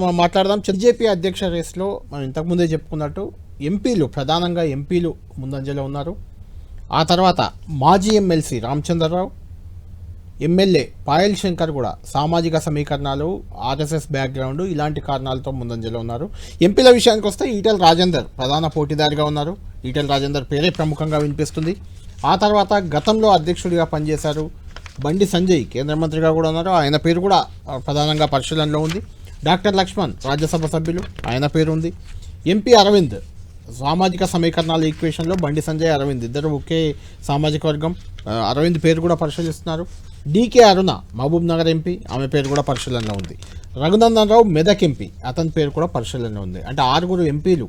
మనం మాట్లాడదాం. బీజేపీ అధ్యక్ష రేస్లో మనం ఇంతకుముందే చెప్పుకున్నట్టు ఎంపీలు, ప్రధానంగా ఎంపీలు ముందంజలో ఉన్నారు. ఆ తర్వాత మాజీ ఎమ్మెల్సీ రామచంద్రరావు, ఎమ్మెల్యే పాయల్ శంకర్ కూడా సామాజిక సమీకరణాలు, ఆర్ఎస్ఎస్ బ్యాక్గ్రౌండ్ ఇలాంటి కారణాలతో ముందంజలో ఉన్నారు. ఎంపీల విషయానికి వస్తే ఈటెల రాజేందర్ ప్రధాన పోటీదారిగా ఉన్నారు. ఈటెల రాజేందర్ పేరే ప్రముఖంగా వినిపిస్తుంది. ఆ తర్వాత గతంలో అధ్యక్షుడిగా పనిచేశారు బండి సంజయ్, కేంద్ర మంత్రిగా కూడా ఉన్నారు. ఆయన పేరు కూడా ప్రధానంగా పరిశీలనలో ఉంది. డాక్టర్ లక్ష్మణ్ రాజ్యసభ సభ్యులు, ఆయన పేరు ఉంది. ఎంపీ అరవింద్ సామాజిక సమీకరణాల ఈక్వేషన్లో బండి సంజయ్, అరవింద్ ఇద్దరు ఒకే సామాజిక వర్గం. అరవింద్ పేరు కూడా పరిశీలిస్తున్నారు. డీకే అరుణ మహబూబ్ నగర్ ఎంపీ, ఆమె పేరు కూడా పరిశీలనలో ఉంది. రఘునందన్ రావు మెదక్ ఎంపీ, అతని పేరు కూడా పరిశీలనలో ఉంది. అంటే 6 ఎంపీలు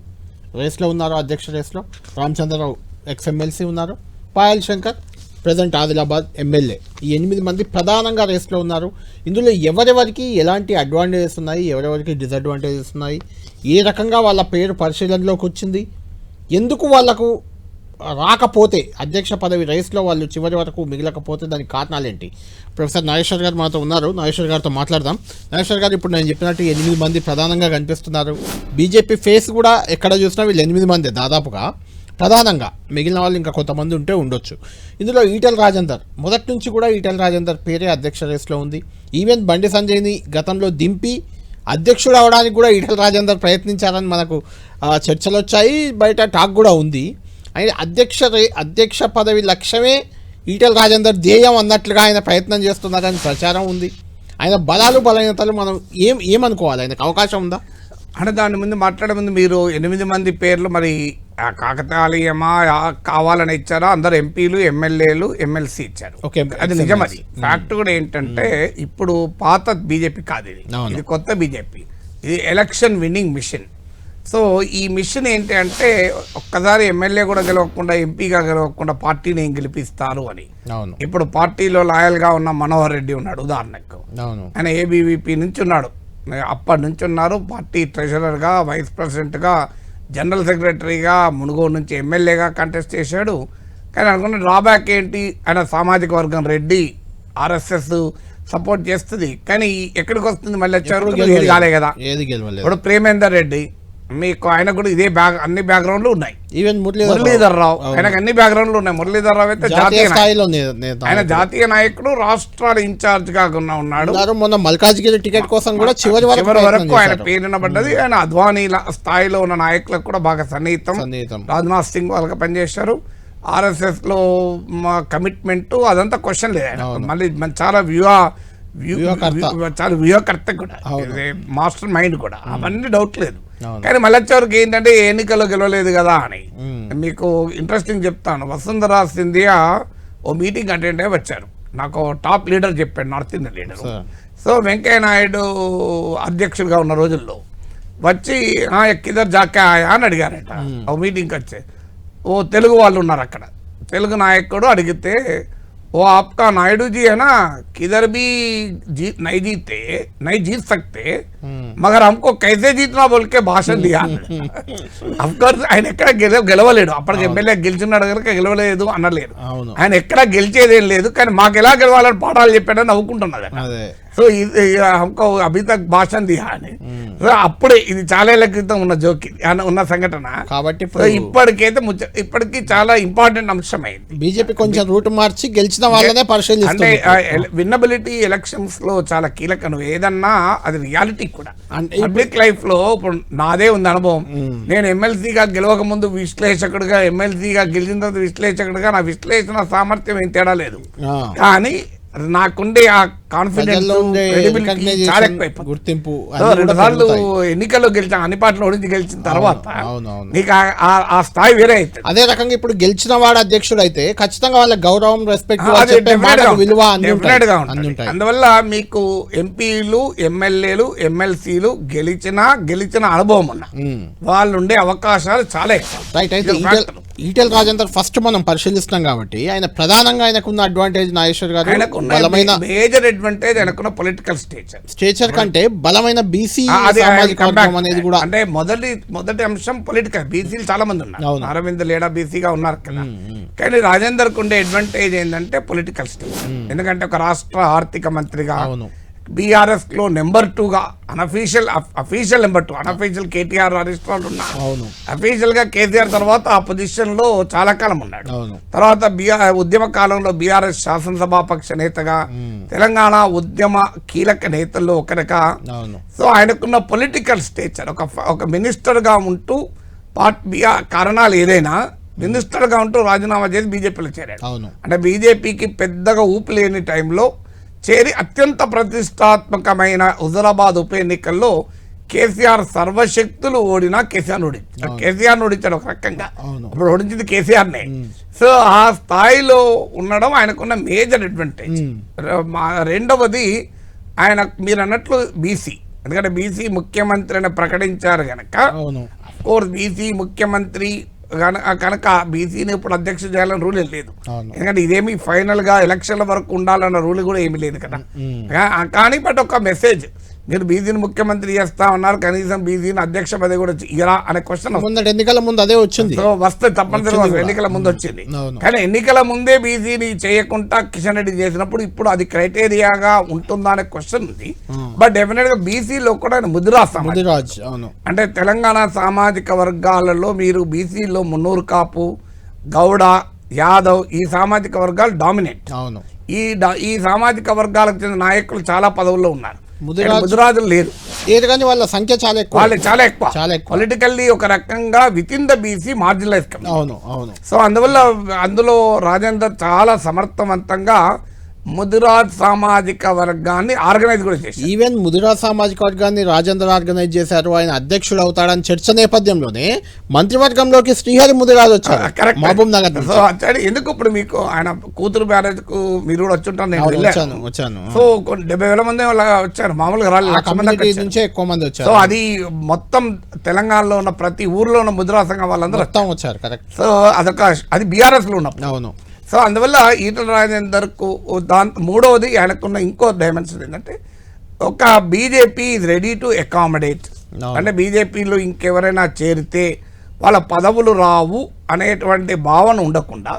రేస్లో ఉన్నారు. అధ్యక్ష రేస్లో రామచంద్రరావు ఎక్స్ఎమ్మెల్సీ ఉన్నారు. Payal Shankar present Adilabad MLA. ఈ 8 మంది ప్రధానంగా రేస్లో ఉన్నారు. ఇందులో ఎవరెవరికి ఎలాంటి అడ్వాంటేజెస్ ఉన్నాయి, ఎవరెవరికి డిసడ్వాంటేజెస్ ఉన్నాయి, ఏ రకంగా వాళ్ళ పేరు పరిశీలనలోకి వచ్చింది, ఎందుకు వాళ్లకు రాకపోతే అధ్యక్ష పదవి రేస్లో వాళ్ళు చివరి వరకు మిగలకపోతే దానికి కారణాలు ఏంటి? ప్రొఫెసర్ నాగేశ్వర్ గారు మనతో ఉన్నారు. నాగేశ్వర్ గారితో మాట్లాడదాం. నాగేశ్వర్ గారు, ఇప్పుడు నేను చెప్పినట్టు 8 మంది ప్రధానంగా కనిపిస్తున్నారు. బీజేపీ ఫేస్ కూడా ఎక్కడ చూసినా వీళ్ళు 8 మంది దాదాపుగా ప్రధానంగా, మిగిలిన వాళ్ళు ఇంకా కొంతమంది ఉంటే ఉండొచ్చు. ఇందులో ఈటెల రాజేందర్ మొదటి నుంచి కూడా ఈటెల రాజేందర్ పేరే అధ్యక్ష రేస్లో ఉంది. ఈవెన్ బండి సంజయ్ని గతంలో దింపి అధ్యక్షుడు అవడానికి కూడా ఈటెల రాజేందర్ ప్రయత్నించారని మనకు చర్చలు వచ్చాయి, బయట టాక్ కూడా ఉంది. ఆయన అధ్యక్ష పదవి లక్ష్యమే ఈటెల రాజేందర్ ధ్యేయం అన్నట్లుగా ఆయన ప్రయత్నం చేస్తున్నారని ప్రచారం ఉంది. ఆయన బలహీనతలు మనం ఏమనుకోవాలి? ఆయనకు అవకాశం ఉందా? అంటే దాని ముందు మాట్లాడే ముందు మీరు 8 మంది పేర్లు మరి కాకతాళీయమా కావాలని ఇచ్చారా? అందరు ఎంపీలు, ఎమ్మెల్యేలు, ఎమ్మెల్సీ ఇచ్చారు. అది నిజం. అది ఫ్యాక్ట్ కూడా ఏంటంటే ఇప్పుడు పాత బీజేపీ కాదు, ఇది కొత్త బీజేపీ. ఇది ఎలక్షన్ విన్నింగ్ మిషన్. సో ఈ మిషన్ ఏంటి అంటే ఒక్కసారి ఎమ్మెల్యే కూడా గెలవకుండా, ఎంపీగా గెలవకుండా పార్టీని ఏం గెలిపిస్తారు అని. ఇప్పుడు పార్టీలో లాయల్గా ఉన్న మనోహర్ రెడ్డి ఉన్నాడు ఉదాహరణకు. ఆయన ఏబీవీపీ నుంచి ఉన్నాడు, అప్పటి నుంచి ఉన్నారు. పార్టీ ట్రెజరర్గా, వైస్ ప్రెసిడెంట్గా, జనరల్ సెక్రటరీగా, మునుగోడు నుంచి ఎమ్మెల్యేగా కంటెస్ట్ చేశాడు. కానీ అనుకున్న డ్రాబ్యాక్ ఏంటి? ఆయన సామాజిక వర్గం రెడ్డి, ఆర్ఎస్ఎస్ సపోర్ట్ చేస్తుంది. కానీ ఎక్కడికి వస్తుంది మళ్ళీ వచ్చారు? ఏది కాలే కదా. ఇప్పుడు ప్రేమేందర్ రెడ్డి, మీకు ఆయన కూడా ఇదే అన్ని బ్యాక్గ్రౌండ్లు ఉన్నాయి. ఈవెన్ మురళీధర్ రావు, ఆయనకు అన్ని బ్యాక్గ్రౌండ్లు ఉన్నాయి. మురళీధర్ రావు అయితే ఆయన జాతీయ నాయకుడు, రాష్ట్రాల ఇన్ఛార్జ్ గా ఉన్నాడు. మొన్న మల్కాజ్గిరి టికెట్ కోసం కూడా చివరి వరకు ఆయన పేరు వినబడ్డది. ఆయన అద్వానీ స్థాయిలో ఉన్న నాయకులకు కూడా బాగా సన్నిహితం. రాజ్నాథ్ సింగ్ వాళ్ళకి పనిచేశారు. ఆర్ఎస్ఎస్ లో కమిట్మెంట్ అదంతా క్వశ్చన్ లేదు. మళ్ళీ చాలా చాలా వ్యూహకర్త కూడా, మాస్టర్ మైండ్ కూడా, అవన్నీ డౌట్ లేదు. కానీ మళ్ళీ వచ్చేవరకు ఏంటంటే ఎన్నికల్లో గెలవలేదు కదా అని. మీకు ఇంట్రెస్టింగ్ చెప్తాను. వసుంధరా సింధియా ఓ మీటింగ్ అటెండ్ అయ్యి వచ్చారు. నాకు టాప్ లీడర్ చెప్పాడు, north Indian leader. So Venkaiah Naidu అధ్యక్షుడిగా ఉన్న రోజుల్లో వచ్చి కిదర్ జాకే ఆయా అని అడిగారట. ఓ మీటింగ్కి వచ్చే ఓ తెలుగు వాళ్ళు ఉన్నారు అక్కడ. తెలుగు నాయకుడు అడిగితే, वो आपका नायडू जी है ना, किधर भी नहीं जीत सकते, मगर हमको कैसे जीतना बोल के भाषण दिया. అఫ్కోర్స్ ఆయన ఎక్కడ గెలవలేడు. అప్పటికి ఎమ్మెల్యే గెలిచినాడు కనుక గెలవలేదు అనలేదు. ఆయన ఎక్కడ గెలిచేదేం లేదు, కానీ మాకు ఎలా గెలవాలని పాఠాలు చెప్పాడని నవ్వుకుంటున్నాడు. సో హంకో అభి తక్ భాషణ దియా అని. సో అప్పుడే ఇది చాలా ఏళ్ల క్రితం ఉన్న జోక్, ఉన్న సంఘటన. కాబట్టి ఇప్పటికైతే ఇప్పటికీ చాలా ఇంపార్టెంట్ అంశం అయింది. బీజేపీ కొంచెం రూట్ మార్చి గెలిచిన వాళ్ళనే పరిశీలిస్తుంది. అంటే విన్నబిలిటీ ఎలక్షన్స్ లో చాలా కీలకం. ఏదన్నా అది రియాలిటీ కూడా. పబ్లిక్ లైఫ్ లో ఇప్పుడు నాదే ఉంది అనుభవం. నేను ఎమ్మెల్సీగా గెలవక ముందు విశ్లేషకుడిగా, ఎమ్మెల్సీగా గెలిచిన తర్వాత విశ్లేషకుడిగా నా విశ్లేషణ సామర్థ్యం ఏం తేడా లేదు. కానీ నాకుండే ఆ కాన్ఫిడెన్స్, చాలా ఎక్కువ గుర్తింపు. 2 సార్లు ఎన్నికల్లో గెలిచాను, అన్ని పార్టీలు ఓడించి గెలిచిన తర్వాత నీకు ఆ స్థాయి వేరే అవుతుంది. అదే రకంగా ఇప్పుడు గెలిచిన వాడు అధ్యక్షుడు అయితే ఖచ్చితంగా వాళ్ళ గౌరవం, రెస్పెక్ట్, విలువ డెఫినెట్ గా ఉంటుంది. అందువల్ల మీకు ఎంపీలు, ఎమ్మెల్యేలు, ఎమ్మెల్సీలు గెలిచిన అనుభవం ఉన్న వాళ్ళు ఉండే అవకాశాలు చాలా ఎక్కువ. ఈటెల రాజేందర్ ఫస్ట్ మనం పరిశీలిస్తున్నాం కాబట్టి ఆయన ప్రధానంగా ఆయనకున్న అడ్వాంటేజ్ నాగేశ్వర్ గారు, బలమైన మేజర్ అడ్వాంటేజ్ ఆయనకున్న పొలిటికల్ స్టేచర్ కంటే బలమైన బీసీ సామాజిక వర్గం అనేది కూడా. అంటే మొదటి అంశం పొలిటికల్. బీసీలు చాలా మంది ఉన్నారు, అరవింద్ లేడా బీసీగా ఉన్నారు కదా. కానీ రాజేందర్ కు ఉండే అడ్వాంటేజ్ ఏంటంటే పొలిటికల్ స్టేచర్. ఎందుకంటే ఒక రాష్ట్ర ఆర్థిక మంత్రిగా బీఆర్ఎస్ లో నెంబర్ 2గా official number 2, unofficial KTR arrest వాళ్ళు ఉన్నారు. అఫీషియల్ గా కేసీఆర్ తర్వాత ఆ పొజిషన్ లో చాలా కాలం ఉన్నాడు. తర్వాత ఉద్యమ కాలంలో బీఆర్ఎస్ శాసనసభాపక్ష నేతగా, తెలంగాణ ఉద్యమ కీలక నేతల్లో ఒకరిగా. సో ఆయనకున్న పొలిటికల్ స్టేచర్, ఒక మినిస్టర్ గా ఉంటూ కారణాలు ఏదైనా మినిస్టర్ గా ఉంటూ రాజీనామా చేసి బీజేపీలో చేరాడు. అంటే బీజేపీకి పెద్దగా ఊపి లేని టైంలో చేరి అత్యంత ప్రతిష్టాత్మకమైన హుజరాబాద్ ఉప ఎన్నికల్లో కేసీఆర్ సర్వశక్తులు ఓడినా కేసీఆర్ ఓడించాడు ఒక రకంగా. ఇప్పుడు ఓడించింది కేసీఆర్నే. సో ఆ స్థాయిలో ఉండడం ఆయనకున్న మేజర్ అడ్వాంటేజ్. రెండవది ఆయన మీరు అన్నట్లు బీసీ, ఎందుకంటే బీసీ ముఖ్యమంత్రి అని ప్రకటించారు కనుక కోర్స్ బీసీ ముఖ్యమంత్రి కనుక బీసీని ఇప్పుడు అధ్యక్ష చేయాలని రూల్ లేదు. ఎందుకంటే ఇదేమి ఫైనల్ గా ఎలక్షన్ల వరకు ఉండాలన్న రూల్ కూడా ఏమీ లేదు కదా. కానీ బట్ ఒక మెసేజ్, మీరు బీసీని ముఖ్యమంత్రి చేస్తా ఉన్నారు, కనీసం బీసీని అధ్యక్ష పదవి కూడా ఇరా అనే క్వశ్చన్ ఎన్నికల ముందు అదే వచ్చింది. సో వస్తే తప్పనిసరిగా ఎన్నికల ముందు వచ్చింది. కానీ ఎన్నికల ముందే బీసీని చేయకుండా కిషన్ రెడ్డి చేసినప్పుడు ఇప్పుడు అది క్రైటీరియాగా ఉంటుందా అనే క్వశ్చన్ ఉంది. బట్ డెఫినెట్ గా బీసీలో కూడా ముదిరాజ్, అంటే తెలంగాణ సామాజిక వర్గాలలో మీరు బీసీలో మున్నూరు కాపు, గౌడ, యాదవ్ ఈ సామాజిక వర్గాలు డామినేట్. ఈ సామాజిక వర్గాలకు చెందిన నాయకులు చాలా పదవుల్లో ఉన్నారు. ముదిరాజులు లేరు, కానీ వాళ్ళ సంఖ్య చాలా ఎక్కువ. పొలిటికల్లీ ఒక రకంగా with in the BC marginalise. So అందులో రాజేందర్ చాలా సమర్థవంతంగా ముదిరాజ్ సామాజిక వర్గాన్ని ఆర్గనైజ్ కూడా చేశారు. ఈవెన్ ముదిరాజ్ సామాజిక వర్గాన్ని రాజేందర్ ఆర్గనైజ్ చేశారు. ఆయన అధ్యక్షుడు అవుతాడని చర్చ నేపథ్యంలోనే మంత్రివర్గంలోకి శ్రీహరి ముదిరాజ్ వచ్చారు, మహబూబ్ నగర్. సో వచ్చాడు. ఎందుకు ఇప్పుడు మీకు ఆయన కూతురు మ్యారేజ్ కు మీరు కూడా వచ్చుంటారు, నేను వచ్చాను. సో 70,000 మంది వచ్చారు, మామూలుగా నుంచే ఎక్కువ మంది వచ్చారు. సో అది మొత్తం తెలంగాణలో ఉన్న ప్రతి ఊర్లో ఉన్న ముదిరాజ్ సంఘం వాళ్ళందరూ వచ్చారు. కరెక్ట్. సో అది బీఆర్ఎస్ లో ఉన్నప్పుడు. అవును. సో అందువల్ల ఈటల రాజేందర్కు మూడవది ఆయనకున్న ఇంకో డైమెన్షన్ ఏంటంటే, ఒక BJP is ready to accommodate. అంటే బీజేపీలో ఇంకెవరైనా చేరితే వాళ్ళ పదవులు రావు అనేటువంటి భావన ఉండకుండా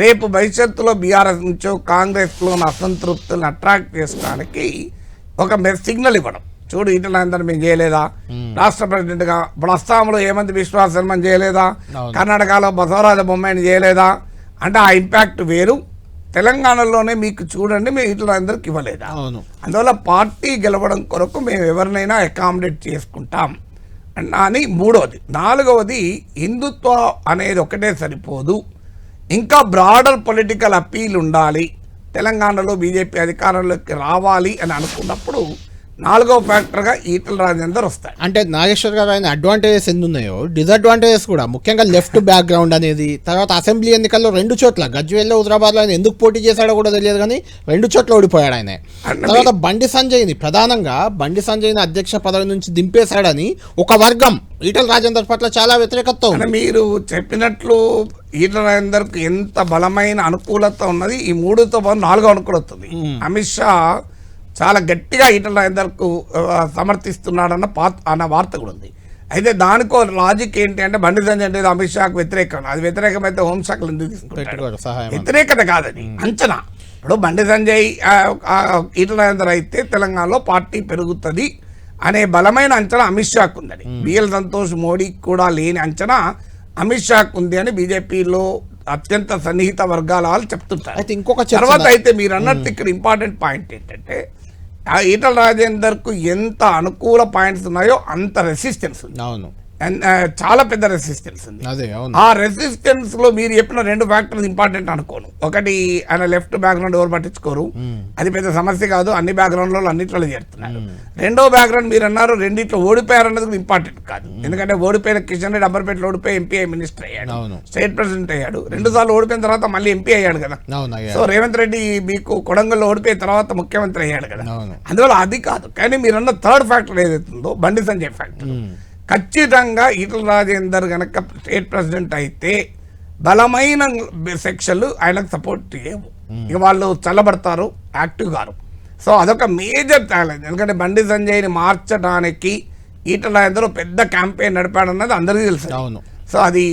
రేపు భవిష్యత్తులో బీఆర్ఎస్ నుంచో కాంగ్రెస్లో ఉన్న అసంతృప్తులను అట్రాక్ట్ చేసుకోవడానికి ఒక సిగ్నల్ ఇవ్వడం. చూడు, ఈటల రాజేందర్ మేము చేయలేదా, రాష్ట్ర ప్రెసిడెంట్గా. ఇప్పుడు అస్సాంలో హేమంత్ బిశ్వా శర్మని చేయలేదా, కర్ణాటకలో బసవరాజ బొమ్మాయిని చేయలేదా, అంటే ఆ ఇంపాక్ట్ వేరు. తెలంగాణలోనే మీకు చూడండి, మేము ఈటల రాజేందర్కి ఇవ్వలేదా. అందువల్ల పార్టీ గెలవడం కొరకు మేము ఎవరినైనా అకామిడేట్ చేసుకుంటాం అని మూడవది. నాలుగవది, హిందుత్వ అనేది ఒకటే సరిపోదు, ఇంకా బ్రాడర్ పొలిటికల్ అపీల్ ఉండాలి. తెలంగాణలో బీజేపీ అధికారంలోకి రావాలి అని అనుకున్నప్పుడు నాలుగో ఫ్యాక్టర్గా ఈటల రాజేందర్ వస్తాయి. అంటే నాగేశ్వర్ గారు ఆయన అడ్వాంటేజెస్ ఎన్ని ఉన్నాయో డిసడ్వాంటేజెస్ కూడా, ముఖ్యంగా లెఫ్ట్ బ్యాక్గ్రౌండ్ అనేది. తర్వాత అసెంబ్లీ ఎన్నికల్లో 2 చోట్ల గజ్వేల్లో, హుజరాబాద్లో ఆయన ఎందుకు పోటీ చేశాడో కూడా తెలియదు, కానీ 2 చోట్ల ఓడిపోయాడు ఆయన. తర్వాత బండి సంజయ్ని అధ్యక్ష పదవి నుంచి దింపేశాడని ఒక వర్గం ఈటల రాజేందర్ పట్ల చాలా వ్యతిరేకత ఉంది. మీరు చెప్పినట్లు ఈటల రాజేందర్కు ఎంత బలమైన అనుకూలత ఉన్నది. ఈ 3తో పాటు 4వ అనుకూలత ఉంది. అమిత్ షా చాలా గట్టిగా ఈటల రాజేందర్కు సమర్థిస్తున్నాడన్న వార్త కూడా ఉంది. అయితే దానికో లాజిక్ ఏంటి అంటే, బండి సంజయ్ అంటే అమిత్ షాకు వ్యతిరేకం. అది వ్యతిరేకమైతే హోంశాఖలు ఎందుకు తీసుకుంటారు? వ్యతిరేకత కాదని అంచనా. ఇప్పుడు బండి సంజయ్ ఈటల రాజేందర్ అయితే తెలంగాణలో పార్టీ పెరుగుతుంది అనే బలమైన అంచనా అమిత్ షాకు ఉందని, బిఎల్ సంతోష్ మోడీకి కూడా లేని అంచనా అమిత్ షాకు ఉంది అని బీజేపీలో అత్యంత సన్నిహిత వర్గాల వాళ్ళు చెప్తుంటారు. తర్వాత అయితే మీరు అన్నట్టు ఇక్కడ ఇంపార్టెంట్ పాయింట్ ఏంటంటే, ఈటల రాజేందర్కు ఎంత అనుకూల పాయింట్స్ ఉన్నాయో అంత రెసిస్టెన్స్ ఉంది. చాలా పెద్ద రెసిస్టెన్స్ ఉంది. ఆ రెసిస్టెన్స్ లో మీరు చెప్పిన 2 ఫ్యాక్టర్స్ ఇంపార్టెంట్ అనుకోను. ఒకటి, ఆయన లెఫ్ట్ బ్యాక్గ్రౌండ్ ఎవరు పట్టించుకోరు, అది పెద్ద సమస్య కాదు, అన్ని బ్యాక్గ్రౌండ్ లో అన్నింటిలో చేరుతున్నారు. రెండో బ్యాక్గ్రౌండ్ మీరు అన్నారు, రెండిట్లో ఓడిపోయారు అన్నది కూడా ఇంపార్టెంట్ కాదు. ఎందుకంటే ఓడిపోయిన కిషన్ రెడ్డి అంబర్పేటలో ఓడిపోయి ఎంపీ మినిస్టర్ అయ్యాడు, స్టేట్ ప్రెసిడెంట్ అయ్యాడు. 2 సార్లు ఓడిపోయిన తర్వాత మళ్ళీ ఎంపీ అయ్యాడు కదా. సో రేవంత్ రెడ్డి మీకు కొడంగల్లో ఓడిపోయిన తర్వాత ముఖ్యమంత్రి అయ్యాడు కదా. అందువల్ల అది కాదు. కానీ మీరన్న థర్డ్ ఫ్యాక్టర్ ఏదైతుందో బండి సంజయ్ ఫ్యాక్టర్, ఖచ్చితంగా ఈటల రాజేందర్ కనుక స్టేట్ ప్రెసిడెంట్ అయితే బలమైన సెక్షన్లు ఆయనకు సపోర్ట్ చేయవు. ఇక వాళ్ళు చల్లబడతారు, యాక్టివ్ గారు. సో అదొక మేజర్ ఛాలెంజ్. ఎందుకంటే బండి సంజయ్ని మార్చడానికి ఈటల రాజేందర్ పెద్ద క్యాంపెయిన్ నడిపాడన్నది అందరికీ తెలుసు. సో అది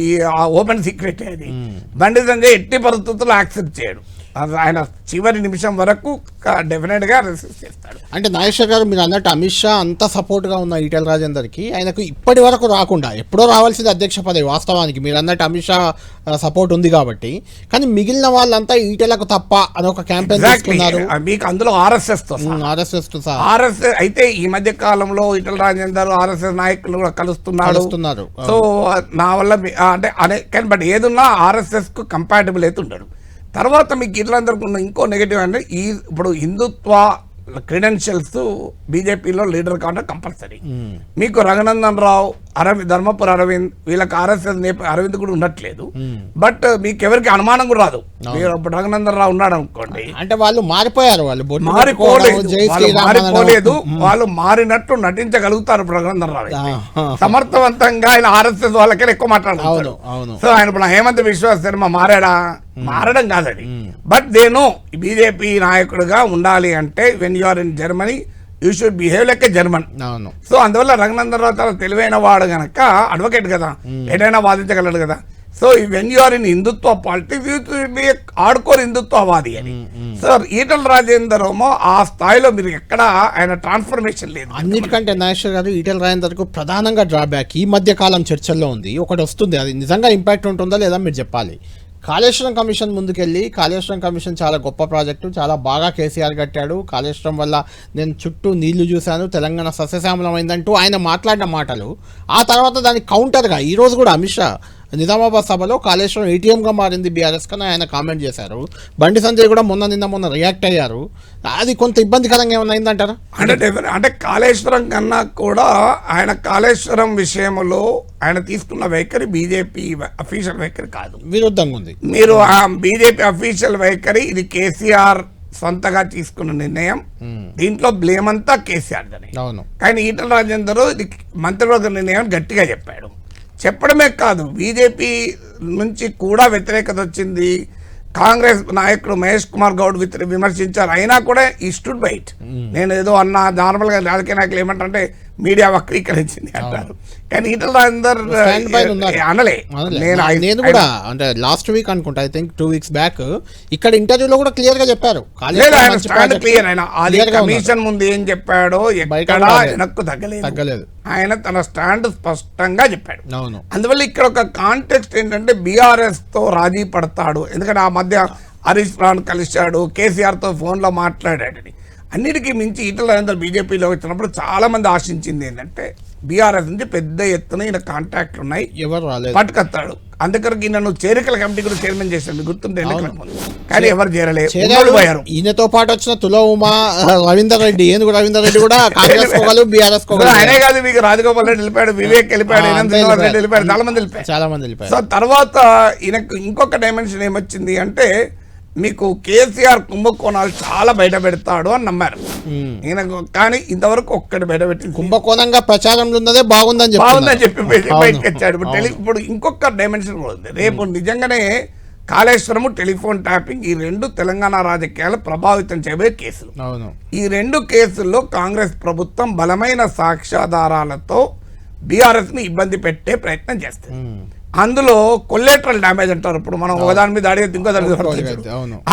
ఓపెన్ సీక్రెట్. అది బండి సంజయ్ ఎట్టి పరిస్థితుల్లో యాక్సెప్ట్ చేయడు. ఆయన చివరి నిమిషం వరకు డెఫినెట్ గా రెసిస్ట్ చేస్తాడు. అంటే నాగేశ్వర్ గారు మీరు అన్నట్టు అమిత్ షా అంత సపోర్ట్ గా ఉన్న ఈటెల రాజేందర్కి ఆయనకు ఇప్పటి వరకు రాకుండా ఎప్పుడో రావాల్సింది అధ్యక్ష పదవి. వాస్తవానికి మీరు అన్నట్టు అమిత్ షా సపోర్ట్ ఉంది కాబట్టి, కానీ మిగిలిన వాళ్ళంతా ఈటెలకు తప్ప అని ఒక క్యాంపెయిన్ తీసుకున్నారు. మీకు అందులో ఆర్ఎస్ఎస్ అయితే ఈ మధ్య కాలంలో ఈటెల రాజేందర్ ఆర్ఎస్ఎస్ నాయకులు కూడా కలుస్తున్నారు. సో నా వల్ల అంటే బట్ ఏదున్నా ఆర్ఎస్ఎస్ కు కంపాటబుల్ అయితే ఉండడు. తర్వాత మీకు ఇట్లందరికీ ఉన్న ఇంకో నెగిటివ్ అంటే ఇప్పుడు హిందుత్వ క్రెడెన్షియల్స్ బీజేపీలో లీడర్ కావడం కంపల్సరీ. మీకు రఘునందన్ రావు, ధర్మపురి అరవింద్, వీళ్ళకి ఆర్ఎస్ఎస్ అరవింద్ కూడా ఉండట్లేదు. బట్ మీకు ఎవరికి అనుమానం కూడా రాదు. మీరు ఇప్పుడు రఘునందన్ రావు ఉన్నాడు అనుకోండి, అంటే వాళ్ళు మారిపోయారు, వాళ్ళు మారిపోలేదు, వాళ్ళు మారినట్టు నటించగలుగుతారు. ఇప్పుడు రఘునందన్ రావు సమర్థవంతంగా ఆయన ఆర్ఎస్ఎస్ వాళ్ళకే ఎక్కువ మాట్లాడుతున్నారు. సో ఆయన ఇప్పుడు హేమంత్ బిశ్వ శర్మ మారడం కాదని, బట్ దేనో బీజేపీ నాయకుడిగా ఉండాలి అంటే when you are in Germany you should behave like a German. So అందువల్ల రఘునందన్ రావు చాలా తెలివైన వాడు గనక, అడ్వకేట్ కదా, ఏదైనా వాదించగలడు కదా. So when you are in Hindutva politics ఆడుకోరు హిందుత్వవాది అని. సో ఈటల రాజేందర్ ఏమో ఆ స్థాయిలో మీరు ఎక్కడ ఆయన ట్రాన్స్ఫర్మేషన్ లేదు. అన్నిటికంటే నాగేశ్వర్ గారు ఈటల రాజేందర్ కు ప్రధానంగా డ్రాబ్యాక్ ఈ మధ్య కాలం చర్చల్లో ఉంది, ఒకటి వస్తుంది, అది నిజంగా ఇంపాక్ట్ ఉంటుందా లేదా మీరు చెప్పాలి. కాళేశ్వరం కమిషన్ ముందుకెళ్ళి, కాళేశ్వరం కమిషన్ చాలా గొప్ప ప్రాజెక్టు, చాలా బాగా కేసీఆర్ కట్టాడు, కాళేశ్వరం వల్ల నేను చుట్టూ నీళ్లు చూశాను, తెలంగాణ సస్యశ్యామలమైందంటూ ఆయన మాట్లాడిన మాటలు, ఆ తర్వాత దానికి కౌంటర్గా ఈరోజు కూడా అమిత్ షా నిజామాబాద్ సభలో కాళేశ్వరం ఏటీఎంగా మారింది బీఆర్ఎస్ కన్నా ఆయన కామెంట్ చేశారు. బండి సంజయ్ కూడా మొన్న రియాక్ట్ అయ్యారు. అది కొంత ఇబ్బందికరంగా ఏమన్నా అయిందంటారా? అంటే కాళేశ్వరం కన్నా కూడా ఆయన కాళేశ్వరం విషయంలో ఆయన తీసుకున్న వైఖరి బీజేపీ అఫీషియల్ వైఖరి కాదు, విరుద్ధంగా ఉంది. మీరు ఆ బీజేపీ అఫీషియల్ వైఖరి ఇది కేసీఆర్ సొంతగా తీసుకున్న నిర్ణయం, దీంట్లో బ్లేమ్ అంతా కేసీఆర్ అని. కానీ ఈటల రాజేందర్ ఇది మంత్రివర్గ నిర్ణయం గట్టిగా చెప్పడమే కాదు, బీజేపీ నుంచి కూడా వ్యతిరేకత వచ్చింది. కాంగ్రెస్ నాయకుడు మహేష్ కుమార్ గౌడ్ విమర్శించారు, అయినా కూడా ఈ స్టూడ్ బైట్. నేను ఏదో అన్నా, నార్మల్గా రాజకీయ నాయకులు ఏమంటారంటే మీడియా వక్రీకరించింది అంటారు, కానీ ఈటల రాజేందర్ అనలే. నేను కూడా అంటే లాస్ట్ వీక్ అనుకుంటా, ఐ థింక్ 2 weeks బ్యాక్ ఇక్కడ ఇంటర్వ్యూలో కూడా క్లియర్ గా చెప్పారు. కమిషన్ ముందు ఏం చెప్పాడో ఎక్కడా వెనక్కు తగ్గలేదు, ఆయన తన స్టాండ్ స్పష్టంగా చెప్పాడు. అందువల్ల ఇక్కడ ఒక కాంటెక్స్ట్ ఏంటంటే బీఆర్ఎస్ తో రాజీ పడతాడు, ఎందుకంటే ఆ మధ్య హరీష్ రావు కలిశాడు, కేసీఆర్ తో ఫోన్ లో మాట్లాడాడని. అన్నిటికీ మించి ఈటల రాజేందర్ బీజేపీలో వచ్చినప్పుడు చాలా మంది ఆశించింది ఏంటంటే బీఆర్ఎస్ నుంచి పెద్ద ఎత్తున ఈయన కాంటాక్ట్లు ఉన్నాయి, ఎవరు పట్టుకొస్తాడు. అందుకని నన్ను చేరికల కమిటీ కూడా చైర్మన్ చేశాను, గుర్తుంటే, కానీ ఎవరు చేరలేదు. ఈయనతో పాటు వచ్చిన తుల ఉమా, రవీందర్ రెడ్డి, ఏనుగు రవీందర్ రెడ్డి కూడా బీఆర్ఎస్. ఆయనే కాదు, మీకు రాజగోపాల్ రెడ్డి వెళ్ళిపోయాడు, వివేక్ వెళ్ళిపోయాడు, రెడ్డి వెళ్ళిపోయాడు, చాలా మంది వెళ్ళిపోయారు. సో తర్వాత ఈయనకు ఇంకొక డైమెన్షన్ ఏమొచ్చింది అంటే మీకు కేసీఆర్ కుంభకోణాలు చాలా బయట పెడతాడు అని నమ్మారు ఈయనకు, కానీ ఇంతవరకు ఒక్కటి బయట పెట్టింది కుంభకోణంగా ప్రచారంలో ఉన్నదే బాగుందని చెప్పి బయటకు వచ్చాడు. ఇప్పుడు ఇంకొక డైమెన్షన్ కూడా ఉంది. రేపు నిజంగానే కాళేశ్వరము, టెలిఫోన్ ట్యాపింగ్ ఈ రెండు తెలంగాణ రాజకీయాలు ప్రభావితం చేయబోయే కేసులు. ఈ రెండు కేసుల్లో కాంగ్రెస్ ప్రభుత్వం బలమైన సాక్ష్యాధారాలతో బీఆర్ఎస్ ని ఇబ్బంది పెట్టే ప్రయత్నం చేస్తుంది. అందులో కొల్లేటరల్ డ్యామేజ్ అంటారు. ఇప్పుడు మనం ఒకదాని మీద అడిగితే ఇంకో దాని మీద,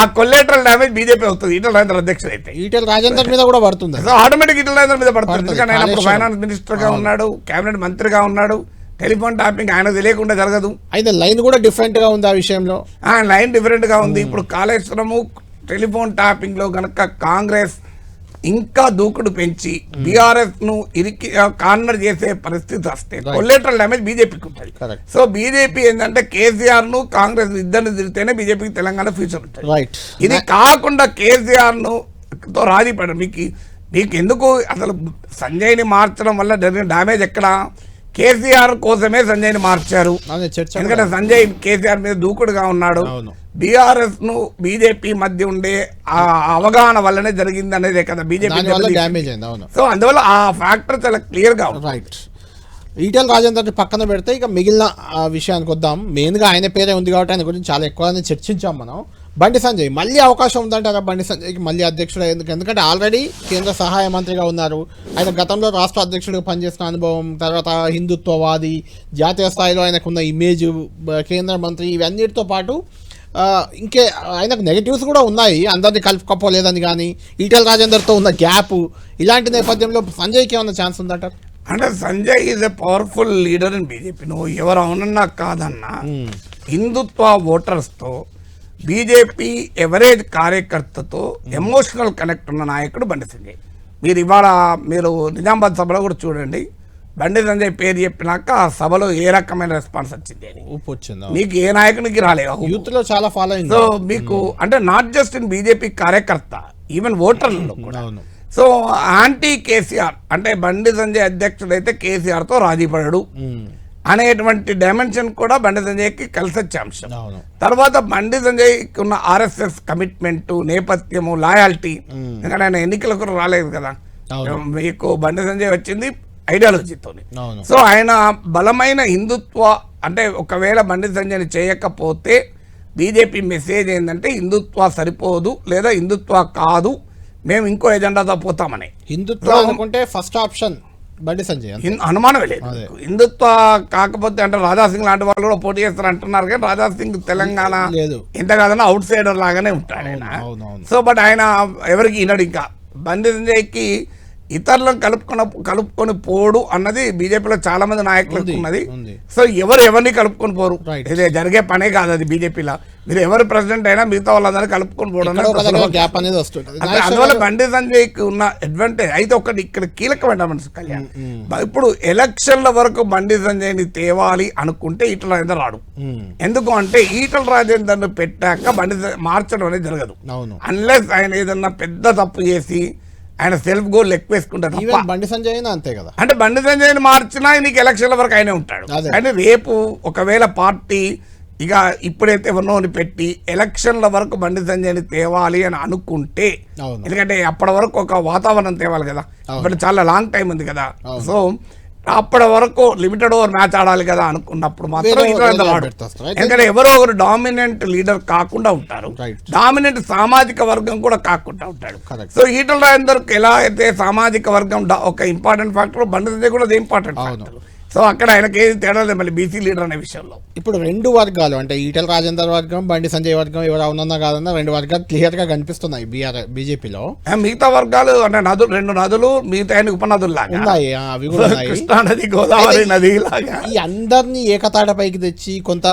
ఆ కొల్లేటరల్ డ్యామేజ్ బీజేపీ అవుతుంది ఈటల రాజేందర్ అధ్యక్షుడు అయితే. ఈటల రాజేందర్ మీద కూడా పడుతుంది, ఆటోమేటిక్ ఈటల రాజేందర్ మీద పడుతుంది. ఎందుకంటే ఆయన అప్పుడు ఫైనాన్స్ మినిస్టర్ గా ఉన్నాడు, కేబినెట్ మంత్రిగా ఉన్నాడు. టెలిఫోన్ ట్యాపింగ్ ఆయన తెలియకుండా జరగదు. అయితే లైన్ కూడా డిఫరెంట్ గా ఉంది, ఆ విషయంలో లైన్ డిఫరెంట్ గా ఉంది. ఇప్పుడు కాళేశ్వరము టెలిఫోన్ ట్యాపింగ్ లో గనక కాంగ్రెస్ ఇంకా దూకుడు పెంచి బీఆర్ఎస్ ను కార్నర్ చేసే పరిస్థితి వస్తే కొల్లేటరల్ డ్యామేజ్ బీజేపీకి ఉంటుంది. సో బీజేపీ ఏంటంటే కేసీఆర్ ను కాంగ్రెస్ ఇద్దరిని తిరిగితేనే బీజేపీకి తెలంగాణ ఫ్యూచర్ ఉంటుంది. ఇది కాకుండా కేసీఆర్ ను తో రాజీ పడ మీకు ఎందుకు అసలు సంజయ్ని మార్చడం వల్ల జరిగిన డ్యామేజ్ ఎక్కడ? కేసీఆర్ కోసమే సంజయ్ని మార్చారు, ఎందుకంటే సంజయ్ కేసీఆర్ మీద దూకుడుగా ఉన్నాడు. బీఆర్ఎస్ ను బీజేపీ మధ్య ఉండే ఆ అవగాహన వల్లనే జరిగింది అనేదే కదా బీజేపీ. సో అందువల్ల ఆ ఫ్యాక్టర్ చాలా క్లియర్ గా ఉంది. రైట్. ఈటల రాజేందర్ పక్కన పెడితే ఇక మిగిలిన విషయానికి వద్దాం. మెయిన్గా ఆయన పేరే ఉంది కాబట్టి ఆయన గురించి చాలా ఎక్కువగానే చర్చించాం మనం. బండి సంజయ్ మళ్ళీ అవకాశం ఉందంటారా బండి సంజయ్కి మళ్ళీ అధ్యక్షుడు? ఎందుకంటే ఆల్రెడీ కేంద్ర సహాయ మంత్రిగా ఉన్నారు ఆయన, గతంలో రాష్ట్ర అధ్యక్షుడిగా పనిచేసిన అనుభవం, తర్వాత హిందుత్వవాది, జాతీయ స్థాయిలో ఆయనకున్న ఇమేజ్, కేంద్ర మంత్రి, ఇవన్నిటితో పాటు ఇంకే ఆయనకు నెగిటివ్స్ కూడా ఉన్నాయి, అందరినీ కలుపుకపోలేదని కానీ ఈటెల రాజేందర్తో ఉన్న గ్యాప్, ఇలాంటి నేపథ్యంలో సంజయ్కి ఏమన్నా ఛాన్స్ ఉందంటారు? అంటే Sanjay is a powerful leader in BJP. నువ్వు ఎవరు అవునన్నా కాదన్నా హిందుత్వ ఓటర్స్తో బీజేపీ ఎవరేజ్ కార్యకర్తతో ఎమోషనల్ కనెక్ట్ ఉన్న నాయకుడు బండి సంజయ్. మీరు నిజామాబాద్ సభలో కూడా చూడండి, బండి సంజయ్ పేరు చెప్పినాక ఆ సభలో ఏ రకమైన రెస్పాన్స్ వచ్చింది అని మీకు ఏ నాయకునికి రాలేదు. యూత్ లో చాలా ఫాలో అయింది. సో మీకు అంటే నాట్ జస్ట్ ఇన్ బీజేపీ కార్యకర్త, ఈవెన్ ఓటర్లలో కూడా. సో యాంటీ కేసీఆర్ అంటే బండి సంజయ్ అధ్యక్షుడు అయితే కేసీఆర్ తో రాజీ పడడు అనేటువంటి డైమెన్షన్ కూడా బండి సంజయ్కి కలిసి వచ్చే అంశం. తర్వాత బండి సంజయ్కి ఉన్న ఆర్ఎస్ఎస్ కమిట్మెంట్, నేపథ్యము, లాయాలిటీ, ఎందుకంటే ఆయన ఎన్నికలకు రాలేదు కదా, మీకు బండి సంజయ్ వచ్చింది ఐడియాలజీతో. సో ఆయన బలమైన హిందుత్వ అంటే ఒకవేళ బండి సంజయ్ని చేయకపోతే బీజేపీ మెసేజ్ ఏంటంటే హిందుత్వ సరిపోదు లేదా హిందుత్వ కాదు, మేము ఇంకో ఎజెండాతో పోతామని. హిందుత్వ అనుకుంటే ఫస్ట్ ఆప్షన్ బండి సంజయ్, అనుమానమే లేదు. హిందుత్వ కాకపోతే అంటే రాజాసింగ్ లాంటి వాళ్ళు కూడా పోటీ చేస్తారు అంటున్నారు, కానీ రాజాసింగ్ తెలంగాణ ఎంత కాదన్నా అవుట్ సైడర్ లాగానే ఉంటాడు ఆయన. సో బట్ ఆయన ఎవరికి వినడు. ఇంకా బండి సంజయ్కి ఇతరులను కలుపుకొని పోడు అన్నది బీజేపీలో చాలా మంది నాయకులకు ఉన్నది. సో ఎవరిని కలుపుకొని పోరు, ఇది జరిగే పనే కాదు అది బీజేపీలో. మీరు ఎవరు ప్రెసిడెంట్ అయినా మిగతా వాళ్ళందరూ కలుపుకొని పోవడం. అందువల్ల బండి సంజయ్కి ఉన్న అడ్వాంటేజ్ అయితే ఒకటి ఇక్కడ కీలకమైన మనసు కళ్యాణ్, ఇప్పుడు ఎలక్షన్ల వరకు బండి సంజయ్ని తేవాలి అనుకుంటే ఈటల రాజేందర్ రాడు. ఎందుకు అంటే ఈటల రాజేందర్ పెట్టాక బండి మార్చడం అనేది జరగదు, అన్లెస్ ఆయన ఏదన్నా పెద్ద తప్పు చేసి ఆయన సెల్ఫ్ గోల్ ఎక్కువ వేసుకుంటారు. బండి సంజయ్ అంతే కదా, అంటే బండి సంజయ్ని మార్చినా నీకు ఎలక్షన్ల వరకు ఆయనే ఉంటాడు. కానీ రేపు ఒకవేళ పార్టీ ఇక ఇప్పుడైతే ఎవరినోని పెట్టి ఎలక్షన్ల వరకు బండి సంజయ్ని తేవాలి అని అనుకుంటే, ఎందుకంటే అప్పటి వరకు ఒక వాతావరణం తేవాలి కదా, ఇప్పుడు చాలా లాంగ్ టైం ఉంది కదా. సో అప్పటి వరకు లిమిటెడ్ ఓవర్ మ్యాచ్ ఆడాలి కదా అనుకున్నప్పుడు మాత్రం ఎందుకంటే ఎవరో ఒకరు డామినెంట్ లీడర్ కాకుండా ఉంటారు, డామినెంట్ సామాజిక వర్గం కూడా కాకుండా ఉంటాడు. సో ఈటల రాజేందర్ ఎలా అయితే సామాజిక వర్గం ఒక ఇంపార్టెంట్ ఫ్యాక్టర్, బండి సంజయ్ కూడా ఇంపార్టెంట్ ఫ్యాక్టర్. సో అక్కడ ఆయనకి ఏది తేడా లేదు మళ్ళీ బీసీ లీడర్ అనే విషయంలో. ఇప్పుడు రెండు వర్గాలు అంటే ఈటల రాజేందర్ వర్గం, బండి సంజయ్ వర్గం ఎవరు అవునన్నా కాదన్నా రెండు వర్గాలు క్లియర్ గా కనిపిస్తున్నాయి బీజేపీలో. మిగతా వర్గాలు అంటే రెండు నదులు మిగతా ఉపనదులు లాగా ఉన్నాయి, అవి కూడా కృష్ణా నది, గోదావరి నది లాగా. ఈ అందరినీ ఏకతాటపైకి తెచ్చి కొంత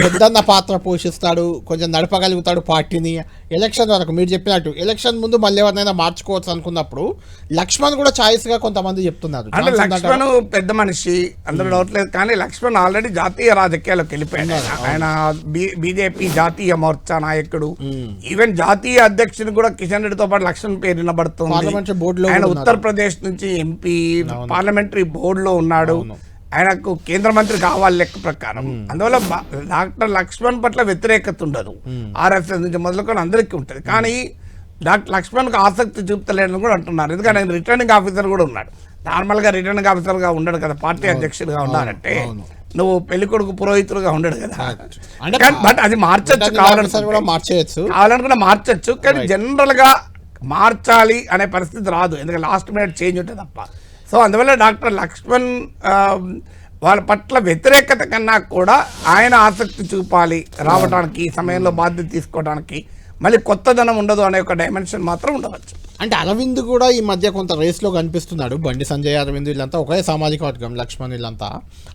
పెద్దన్న పాత్ర పోషిస్తాడు, కొంచెం నడపగలుగుతాడు పార్టీని. ఎలక్షన్ వరకు మీరు చెప్పినట్టు ఎలక్షన్ ముందు మళ్ళీ ఎవరినైనా మార్చుకోవచ్చు అనుకున్నప్పుడు లక్ష్మణ్ కూడా ఛాయిస్ గా కొంతమంది చెప్తున్నారు. అంటే లక్ష్మణ్ పెద్ద మనిషి, అందులో డౌట్ లేదు. కానీ లక్ష్మణ్ ఆల్రెడీ జాతీయ రాజకీయాల్లోకి వెళ్ళిపోయాడు. ఆయన బీజేపీ జాతీయ మోర్చా నాయకుడు, ఈవెన్ జాతీయ అధ్యక్షుడు కూడా కిషన్ రెడ్డితో పాటు లక్ష్మణ్ పేరు వినబడుతుంది. ఆయన ఉత్తరప్రదేశ్ నుంచి ఎంపీ, పార్లమెంటరీ బోర్డులో ఉన్నాడు. ఆయనకు కేంద్ర మంత్రి కావాలి లెక్క ప్రకారం. అందువల్ల డాక్టర్ లక్ష్మణ్ పట్ల వ్యతిరేకత ఉండదు, ఆర్ఎస్ఎస్ నుంచి మొదలుకొని అందరికీ ఉంటుంది. కానీ డాక్టర్ లక్ష్మణ్కి ఆసక్తి చూపుతలేదని కూడా అంటున్నారు, ఎందుకంటే ఆయన రిటర్నింగ్ ఆఫీసర్ కూడా ఉన్నాడు. నార్మల్గా రిటర్నింగ్ ఆఫీసర్గా ఉండడు కదా, పార్టీ అధ్యక్షుడిగా ఉన్నారంటే నువ్వు పెళ్లి కొడుకు పురోహితుడుగా ఉండడు కదా. బట్ అది మార్చచ్చు, కావాలనుకున్నా మార్చచ్చు. కానీ జనరల్ గా మార్చాలి అనే పరిస్థితి రాదు, ఎందుకంటే లాస్ట్ మినిట్ చేంజ్ ఉంటుంది తప్ప. సో అందువల్ల డాక్టర్ లక్ష్మణ్ వాళ్ళ పట్ల వ్యతిరేకత కన్నా కూడా ఆయన ఆసక్తి చూపాలి రావడానికి, సమయంలో బాధ్యత తీసుకోవడానికి, మళ్ళీ కొత్తదనం ఉండదు అనే ఒక డైమెన్షన్ మాత్రం ఉండవచ్చు. అంటే అరవింద్ కూడా ఈ మధ్య కొంత రేస్లో కనిపిస్తున్నాడు. బండి సంజయ్, అరవింద్ వీళ్ళంతా ఒకే సామాజిక వర్గం, లక్ష్మణ్ వీళ్ళంతా.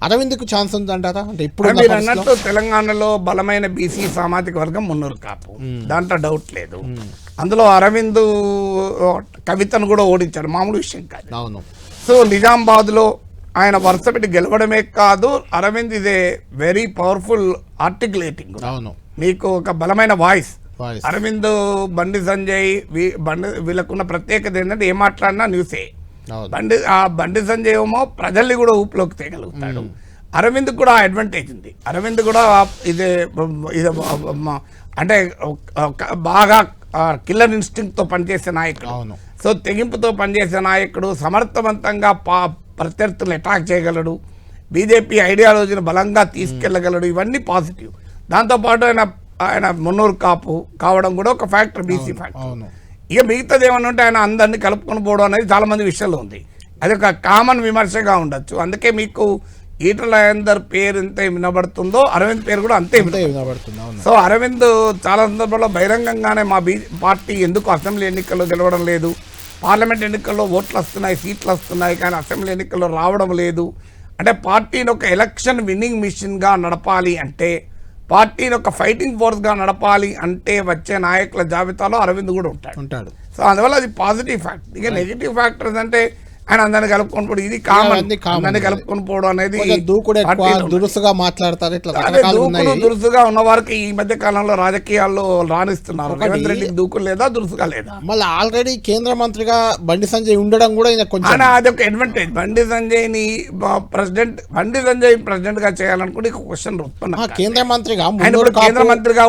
అరవింద్కు ఛాన్స్ ఉందంటారా? అంటే ఇప్పుడు మీరు అన్నట్టు తెలంగాణలో బలమైన బీసీ సామాజిక వర్గం మున్నూరు కాపు, దాంట్లో డౌట్ లేదు. అందులో అరవింద్ కవితను కూడా ఓడించాడు, మామూలు విషయం కాదు. అవును. సో నిజామాబాద్లో ఆయన వరుస పెట్టి గెలవడమే కాదు, అరవింద్ ఇదే వెరీ పవర్ఫుల్ ఆర్టికులేటింగ్. అవును, మీకు ఒక బలమైన వాయిస్. అరవింద్, బండి సంజయ్ వీళ్ళకున్న ప్రత్యేకత ఏంటంటే ఏ మాట్లాడినా న్యూసే. బండి సంజయ్ ఏమో ప్రజల్ని కూడా ఊపిలోకి తేగలుగుతాడు. అరవింద్ కూడా అడ్వాంటేజ్ ఉంది. అరవింద్ కూడా ఇదే అంటే బాగా కిల్లర్ ఇన్స్టింక్ట్ తో పనిచేసే నాయకుడు. సో తెగింపుతో పనిచేసే నాయకుడు, సమర్థవంతంగా ప్రత్యర్థులను అటాక్ చేయగలడు, బీజేపీ ఐడియాలజీని బలంగా తీసుకెళ్లగలడు. ఇవన్నీ పాజిటివ్. దాంతోపాటు ఆయన మున్నూరు కాపు కావడం కూడా ఒక ఫ్యాక్టర్, బీసీ ఫ్యాక్టర్. ఇక మిగతాది ఏమన్నా ఉంటే ఆయన అందరినీ కలుపుకొని పోవడం అనేది చాలా మంది విషయంలో ఉంది. అది ఒక కామన్ విమర్శగా ఉండొచ్చు. అందుకే మీకు ఈటల రాజేందర్ పేరు ఎంత వినబడుతుందో అరవింద్ పేరు కూడా అంతే వినబడుతుంది. సో అరవింద్ చాలా సందర్భంలో బహిరంగంగానే మా పార్టీ ఎందుకు అసెంబ్లీ ఎన్నికల్లో గెలవడం లేదు, పార్లమెంట్ ఎన్నికల్లో ఓట్లు వస్తున్నాయి, సీట్లు వస్తున్నాయి, కానీ అసెంబ్లీ ఎన్నికల్లో రావడం లేదు అంటే పార్టీని ఒక ఎలక్షన్ విన్నింగ్ మిషన్గా నడపాలి అంటే, పార్టీని ఒక ఫైటింగ్ ఫోర్స్గా నడపాలి అంటే వచ్చే నాయకుల జాబితాలో అరవింద్ కూడా ఉంటాడు. సో అందువల్ల అది పాజిటివ్ ఫ్యాక్టర్. ఇక నెగిటివ్ ఫ్యాక్టర్స్ అంటే ఆయన అందరిని కలుపుకొని పోవడం, ఇది కామన్. అందరినీ కలుపుకొని పోవడం అనేది దురుసుగా మాట్లాడతారు. దురుసుగా ఉన్న వారికి ఈ మధ్య కాలంలో రాజకీయాల్లో రాణిస్తున్నారు. రేవంత్ రెడ్డి దూకులు లేదా, దురుసుగా లేదా. మళ్ళీ ఆల్రెడీ కేంద్ర మంత్రిగా బండి సంజయ్ ఉండడం కూడా కొంచెం అదొక అడ్వాంటేజ్. బండి సంజయ్ ప్రెసిడెంట్ గా చేయాలనుకుంటే క్వశ్చన్ ఉత్పన్న. కేంద్ర మంత్రిగా కేంద్ర మంత్రిగా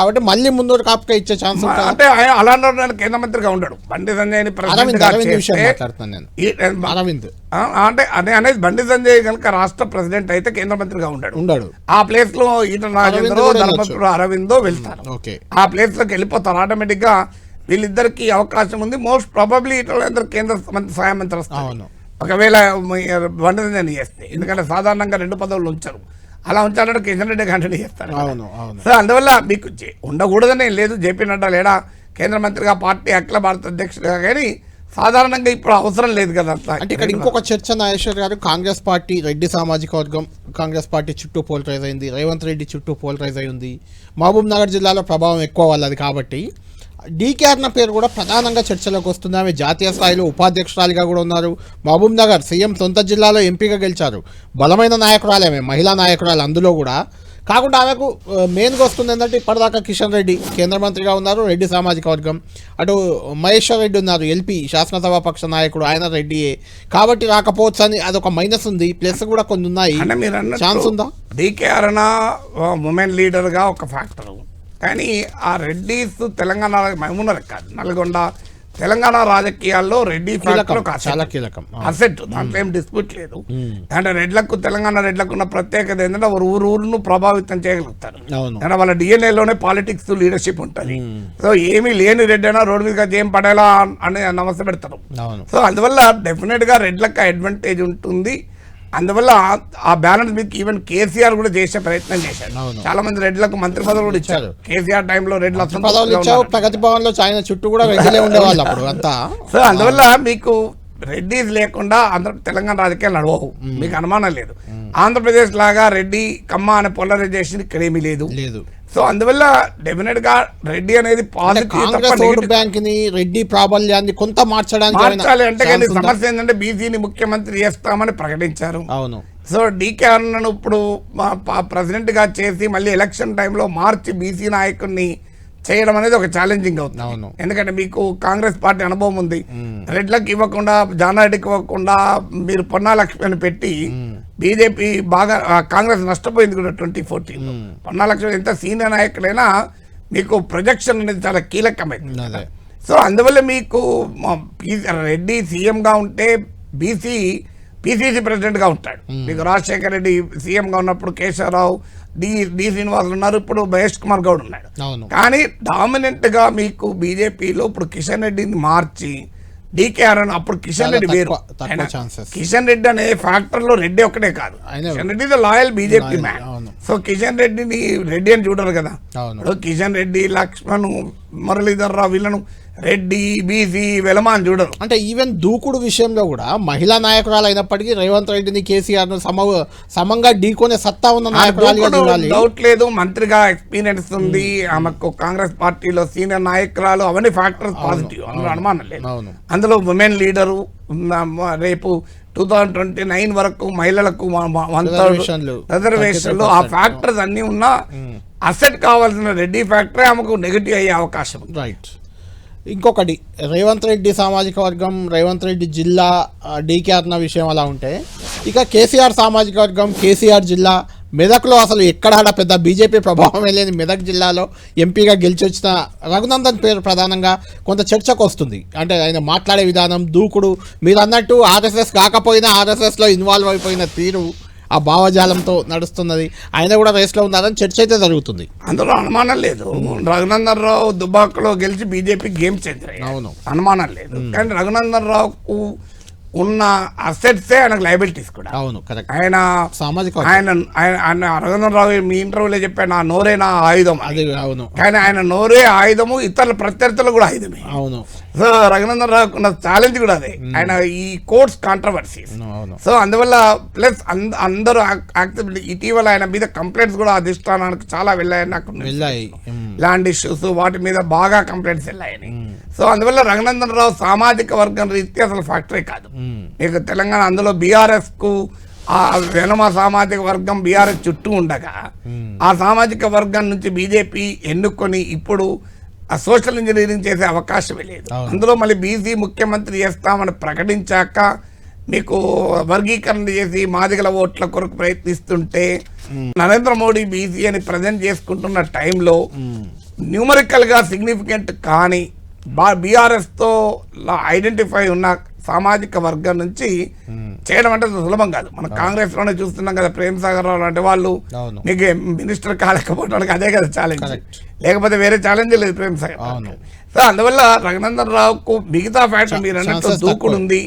కాబట్టి మళ్ళీ ముందు కాపుగా ఇచ్చే ఛాన్స్ అంటే అలాంటి కేంద్ర మంత్రిగా ఉండడు. బండి సంజయ్ ప్రెసిడెంట్ అరవింద్ అంటే అదే అనేది బండి సంజయ్ కనుక రాష్ట్ర ప్రెసిడెంట్ అయితే కేంద్ర మంత్రిగా ఉండడు. ఆ ప్లేస్ లో ఈటల రాజేంద్రో ధర్మపురి అరవిందో వెళ్తారు. ఆ ప్లేస్ లోకి వెళ్ళిపోతారు ఆటోమేటిక్ గా. వీళ్ళిద్దరికి అవకాశం ఉంది. మోస్ట్ ప్రాబబ్లీ ఈటల రాజేంద్ర కేంద్ర సహాయ మంత్రి వస్తారు ఒకవేళ బండి సంజయ్ చేస్తే. ఎందుకంటే సాధారణంగా 2 పదవులు ఉంచారు. అలా ఉంచాలంటే కిషన్ రెడ్డి కంటిన్యూ చేస్తారు. సో అందువల్ల మీకు ఉండకూడదని లేదు. జేపీ నడ్డా లేడా కేంద్ర మంత్రిగా, పార్టీ అఖిల భారత అధ్యక్షుడిగా, కానీ సాధారణంగా ఇప్పుడు అవసరం లేదు కదా. అంటే ఇక్కడ ఇంకొక చర్చ నాగేశ్వర్ గారు, కాంగ్రెస్ పార్టీ రెడ్డి సామాజిక వర్గం కాంగ్రెస్ పార్టీ చుట్టూ పోలరైజ్ అయింది, రేవంత్ రెడ్డి చుట్టూ పోలరైజ్ అయింది. మహబూబ్ నగర్ జిల్లాలో ప్రభావం ఎక్కువ వాళ్ళది కాబట్టి డీకే అరుణ పేరు కూడా ప్రధానంగా చర్చలోకి వస్తుంది. ఆమె జాతీయ స్థాయిలో ఉపాధ్యక్షురాలిగా కూడా ఉన్నారు. మహబూబ్ నగర్ సీఎం సొంత జిల్లాలో ఎంపీగా గెలిచారు. బలమైన నాయకురాలు ఆమె, మహిళా నాయకురాలు అందులో కూడా. కాకుండా ఆమెకు మెయిన్గా వస్తుంది ఏంటంటే ఇప్పటిదాకా కిషన్ రెడ్డి కేంద్ర మంత్రిగా ఉన్నారు, రెడ్డి సామాజిక వర్గం. అటు మహేశ్వర్ రెడ్డి ఉన్నారు, ఎల్పీ శాసనసభాపక్ష నాయకుడు, ఆయన రెడ్డియే కాబట్టి రాకపోవచ్చు అని అదొక మైనస్ ఉంది. ప్లస్ కూడా కొన్ని ఉన్నాయి. ఛాన్స్ ఉందా? డీకే అరుణ ఉమెన్ లీడర్గా ఒక ఫ్యాక్టర్, కానీ ఆ రెడ్డిస్ తెలంగాణ మహబూబ్నగర్ కాదు, నల్గొండ తెలంగాణ రాజకీయాల్లో రెడ్డి చాలా కీలకం అసెట్. దాంట్లో ఏం డిస్ప్యూట్ లేదు. అంటే రెడ్లకు, తెలంగాణ రెడ్లకు ఉన్న ప్రత్యేకత ఏంటంటే వారు ఊరును ప్రభావితం చేయగలుగుతారు. అంటే వాళ్ళ డిఎన్ఏలోనే పాలిటిక్స్ లీడర్షిప్ ఉంటుంది. సో ఏమీ లేని రెడ్డి అయినా రోడ్డు మీద ఏం పడేలా అని నమస్తే పెడతారు. సో అందువల్ల డెఫినెట్ గా రెడ్లకు అడ్వాంటేజ్ ఉంటుంది. అందువల్ల ఆ బ్యాలెన్స్ మీకు ఈవెన్ కేసీఆర్ కూడా చేసే ప్రయత్నం చేశారు. చాలా మంది రెడ్లకు మంత్రి పదవులు కూడా ఇచ్చారు. కేసీఆర్ టైంలో రెడ్ల ప్రగతి భవన్ లో ఆయన చుట్టూ కూడా రెడ్డిలే ఉండేవాళ్ళు అప్పుడు అంతా. సో అందువల్ల మీకు రెడ్డిస్ లేకుండా తెలంగాణ రాజకీయాలు నడవవు, మీకు అనుమానం లేదు. ఆంధ్రప్రదేశ్ లాగా రెడ్డి కమ్మ అనే పోలరైజేషన్ ఇక్కడ ఏమీ లేదు. సో అందువల్ల డెఫినెట్ గా రెడ్డి అనేది పాజిటివ్. బ్యాంక్ ని రెడ్డి ప్రాబల్యాన్ని కొంత మార్చాలి అంటే కానీ సమస్య ఏంటంటే బీసీని ముఖ్యమంత్రి చేస్తామని ప్రకటించారు. అవును. సో డీకే అరుణను ఇప్పుడు ప్రెసిడెంట్ గా చేసి మళ్ళీ ఎలక్షన్ టైంలో మార్చి బీసీ నాయకుడిని చేయడం అనేది ఒక ఛాలెంజింగ్ అవుతుంది. ఎందుకంటే మీకు కాంగ్రెస్ పార్టీ అనుభవం ఉంది. రెడ్లకు ఇవ్వకుండా, జానారెడ్డికి ఇవ్వకుండా మీరు పొన్నా లక్ష్మణ్ పెట్టి బీజేపీ బాగా కాంగ్రెస్ నష్టపోయింది కూడా 2014. పొన్నా లక్ష్మణ్ ఎంత సీనియర్ నాయకుడైనా మీకు ప్రొజెక్షన్ అనేది చాలా కీలకమైంది. సో అందువల్ల మీకు రెడ్డి సీఎంగా ఉంటే పిసిసి ప్రెసిడెంట్గా ఉంటాడు. మీకు రాజశేఖర రెడ్డి సీఎంగా ఉన్నప్పుడు కేశవరావు, డి శ్రీనివాసులు ఉన్నారు, ఇప్పుడు మహేష్ కుమార్ గౌడ్ ఉన్నాడు. కానీ డామినెంట్ గా మీకు బీజేపీలో ఇప్పుడు కిషన్ రెడ్డిని మార్చి డీకే అరుణ, అప్పుడు కిషన్ రెడ్డి వేరు. కిషన్ రెడ్డి అనే ఫ్యాక్టర్ లో రెడ్డి ఒక్కడే కాదు, Kishan Reddy loyal BJP man. So Kishan రెడ్డిని రెడ్డి అని చూడరు కదా. కిషన్ రెడ్డి, లక్ష్మణ్, మురళీధర్ రావు వీళ్ళను రెడ్డి, బీసీ, వెలమా అని చూడరు. అంటే ఈవెన్ దూకుడు విషయంలో కూడా మహిళా నాయకురాలు అయినప్పటికీ రేవంత్ రెడ్డిని, కేసీఆర్ ను సమంగా ఢీకొనే సత్తా ఉన్న నాయకురాలు, డౌట్ లేదు. మంత్రిగా ఎక్స్పీరియన్స్ ఉంది ఆమెకు, కాంగ్రెస్ పార్టీలో సీనియర్ నాయకురాలు, అవన్నీ ఫ్యాక్టర్స్ పాజిటివ్, అందులో అనుమానం లేదు. అందులో ఉమెన్ లీడరు, రేపు 2029 వరకు మహిళలకు రిజర్వేషన్లు, ఆ ఫ్యాక్టర్స్ అన్ని ఉన్నా అసెట్ కావాల్సిన రెడ్డి ఫ్యాక్టరీ ఆమెకు నెగిటివ్ అయ్యే అవకాశం. రైట్. ఇంకొకటి, రేవంత్ రెడ్డి సామాజిక వర్గం, రేవంత్ రెడ్డి జిల్లా, డీకే అరుణ విషయం అలా ఉంటే, ఇక కేసీఆర్ సామాజిక వర్గం, కేసీఆర్ జిల్లా, మెదక్లో అసలు ఎక్కడ పెద్ద బీజేపీ ప్రభావం లేని మెదక్ జిల్లాలో ఎంపీగా గెలిచి వచ్చిన రఘునందన్ పేరు ప్రధానంగా కొంత చర్చకు వస్తుంది. అంటే ఆయన మాట్లాడే విధానం, దూకుడు, మీరు అన్నట్టు ఆర్ఎస్ఎస్ కాకపోయినా ఆర్ఎస్ఎస్లో ఇన్వాల్వ్ అయిపోయిన తీరు, ఆ భావజాలంతో నడుస్తున్నది. ఆయన కూడా రేస్లో ఉన్నారని చర్చ అయితే జరుగుతుంది. అందులో అనుమానం లేదు. రఘునందన్ రావు దుబాకలో గెలిచి బీజేపీ గేమ్ చేంజర్, అవును, అనుమానం లేదు. కానీ రఘునందన్ రావుకు ఉన్న అసెట్సే ఆయనకు లయబిలిటీస్ కూడా. అవును, కరెక్ట్. ఆయన సామాజిక ఆయన రఘునందరావు మీ ఇంటర్వ్యూలో చెప్పాడు, నా నోరే నా ఆయుధం అది. అవును, కానీ ఆయన నోరే ఆయుధము, ఇతరుల ప్రత్యర్థులు కూడా ఆయుధమే. అవును. సో రఘునందన్ రావు ఉన్న ఛాలెంజ్ కూడా అదే, ఆయన ఈ కోర్ట్స్ కాంట్రవర్సీస్. అవును. సో అందువల్ల ప్లస్ అందరూ యాక్సెప్ట్. ఇటీవల ఆయన మీద కంప్లైంట్స్ కూడా అధిష్టానానికి చాలా వెళ్ళాయని నాకు వెళ్ళాయి. ల్యాండ్ ఇష్యూస్ వాటి మీద బాగా కంప్లైంట్స్ వెళ్ళాయని. సో అందువల్ల రఘునందన్ రావు సామాజిక వర్గం రీత్యా అసలు ఫ్యాక్టరీ కాదు. మీకు తెలంగాణ అందులో బీఆర్ఎస్ కు ఆ వెనమ సామాజిక వర్గం బీఆర్ఎస్ చుట్టూ ఉండగా ఆ సామాజిక వర్గం నుంచి బీజేపీ ఎన్నుకొని ఇప్పుడు ఆ సోషల్ ఇంజనీరింగ్ చేసే అవకాశమే లేదు. అందులో మళ్ళీ బీసీ ముఖ్యమంత్రి చేస్తామని ప్రకటించాక మీకు వర్గీకరణ చేసి మాదిగల ఓట్ల కొరకు ప్రయత్నిస్తుంటే నరేంద్ర మోడీ బీసీ అని ప్రజెంట్ చేసుకుంటున్న టైంలో న్యూమరికల్ గా సిగ్నిఫికెంట్ కానీ బీఆర్ఎస్ తో ఐడెంటిఫై ఉన్న సామాజిక వర్గం నుంచి చేయడం అంటే సులభం కాదు. మనం కాంగ్రెస్ లోనే చూస్తున్నాం కదా, ప్రేమ్ సాగర్ రావు అంటే వాళ్ళు మీకు మినిస్టర్ కాలేకపోవడానికి అదే కదా ఛాలెంజ్, లేకపోతే వేరే ఛాలెంజ్ లేదు ప్రేమ్ సాగర్. సో అందువల్ల రఘునందన్ రావుకు మిగతా ఫ్యాక్టర్ మీరు అన్నట్టు దూకుడు ఉంది.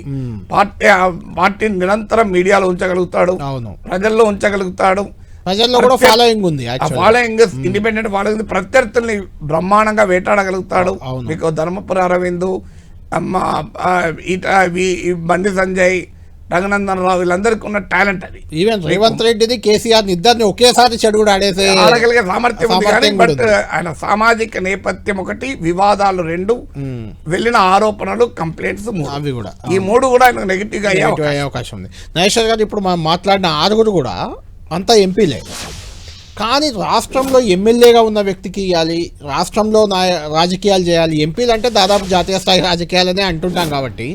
పార్టీని నిరంతరం మీడియాలో ఉంచగలుగుతాడు, ప్రజల్లో ఉంచగలుగుతాడు, ప్రజల్లో కూడా ఫాలోయింగ్ ఉంది. ఫాలోయింగ్ ఇండిపెండెంట్ ఫాలోయింగ్, ప్రత్యర్థుల్ని బ్రహ్మాండంగా వేటాడగలుగుతాడు. మీకు ధర్మపురి అరవింద్, బండి సంజయ్, రఘునందన్ రావు వీళ్ళందరికీ ఉన్న టాలెంట్ అది. ఈవెన్ రేవంత్ రెడ్డిది కేసీఆర్ ఇద్దరిని ఒకేసారి చెడుగుడు ఆడేసే ఆడగలిగే సామర్థ్యం ఉంది. కానీ బట్ ఆయన సామాజిక నేపథ్యం ఒకటి, వివాదాలు రెండు, వెళ్ళిన ఆరోపణలు కంప్లైంట్స్ అవి కూడా, ఈ మూడు కూడా ఆయన నెగిటివ్ గా అయ్యే అవకాశం ఉంది. నాగేశ్వర్ గారు ఇప్పుడు మనం మాట్లాడిన 6 కూడా అంతా ఎంపీలే, కానీ రాష్ట్రంలో ఎమ్మెల్యేగా ఉన్న వ్యక్తికి ఇవ్వాలి, రాష్ట్రంలో రాజకీయాలు చేయాలి. ఎంపీలు అంటే దాదాపు జాతీయ స్థాయి రాజకీయాలనే అంటుంటాం కాబట్టి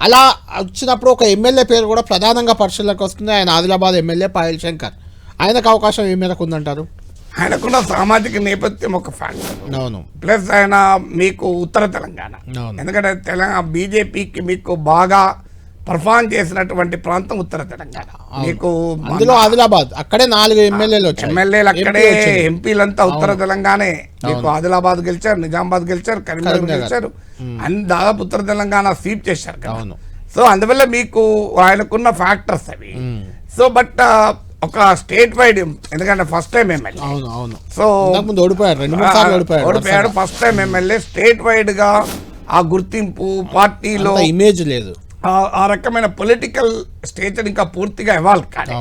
అలా వచ్చినప్పుడు ఒక ఎమ్మెల్యే పేరు కూడా ప్రధానంగా పరిశీలనకు వస్తుంది. ఆయన ఆదిలాబాద్ ఎమ్మెల్యే పాయల్ శంకర్. ఆయనకు అవకాశం ఏ మేరకు ఉందంటారు? ఆయనకున్న సామాజిక నేపథ్యం ఒక ఫ్యాక్టర్. అవును. ప్లస్ ఆయన మీకు ఉత్తర తెలంగాణ, ఎందుకంటే తెలంగాణ బీజేపీకి మీకు బాగా పర్ఫార్మ్ చేసినటువంటి ప్రాంతం ఉత్తర తెలంగాణ. మీకు అందులో ఆదిలాబాద్, అక్కడే 4 ఎమ్మెల్యేలు అక్కడే, ఎంపీలంతా ఉత్తర తెలంగాణే. మీకు ఆదిలాబాద్ గెలిచారు, నిజామాబాద్ గెలిచారు, కరీంనగర్ గెలిచారు, అన్ని దాదాపు ఉత్తర తెలంగాణ స్వీప్ చేశారు కదా. సో అందువల్ల మీకు ఆయనకున్న ఫ్యాక్టర్స్ అవి. సో బట్ ఒక స్టేట్ వైడ్, ఎందుకంటే ఫస్ట్ టైం ఎమ్మెల్యే, సో ఓడిపోయాడు, first time MLA, state wide గా ఆ గుర్తింపు, పార్టీలో ఇమేజ్ లేదు, ఆ రకమైన పొలిటికల్ స్టేచర్ ఇంకా పూర్తిగా ఎవాల్వ్ కాదు.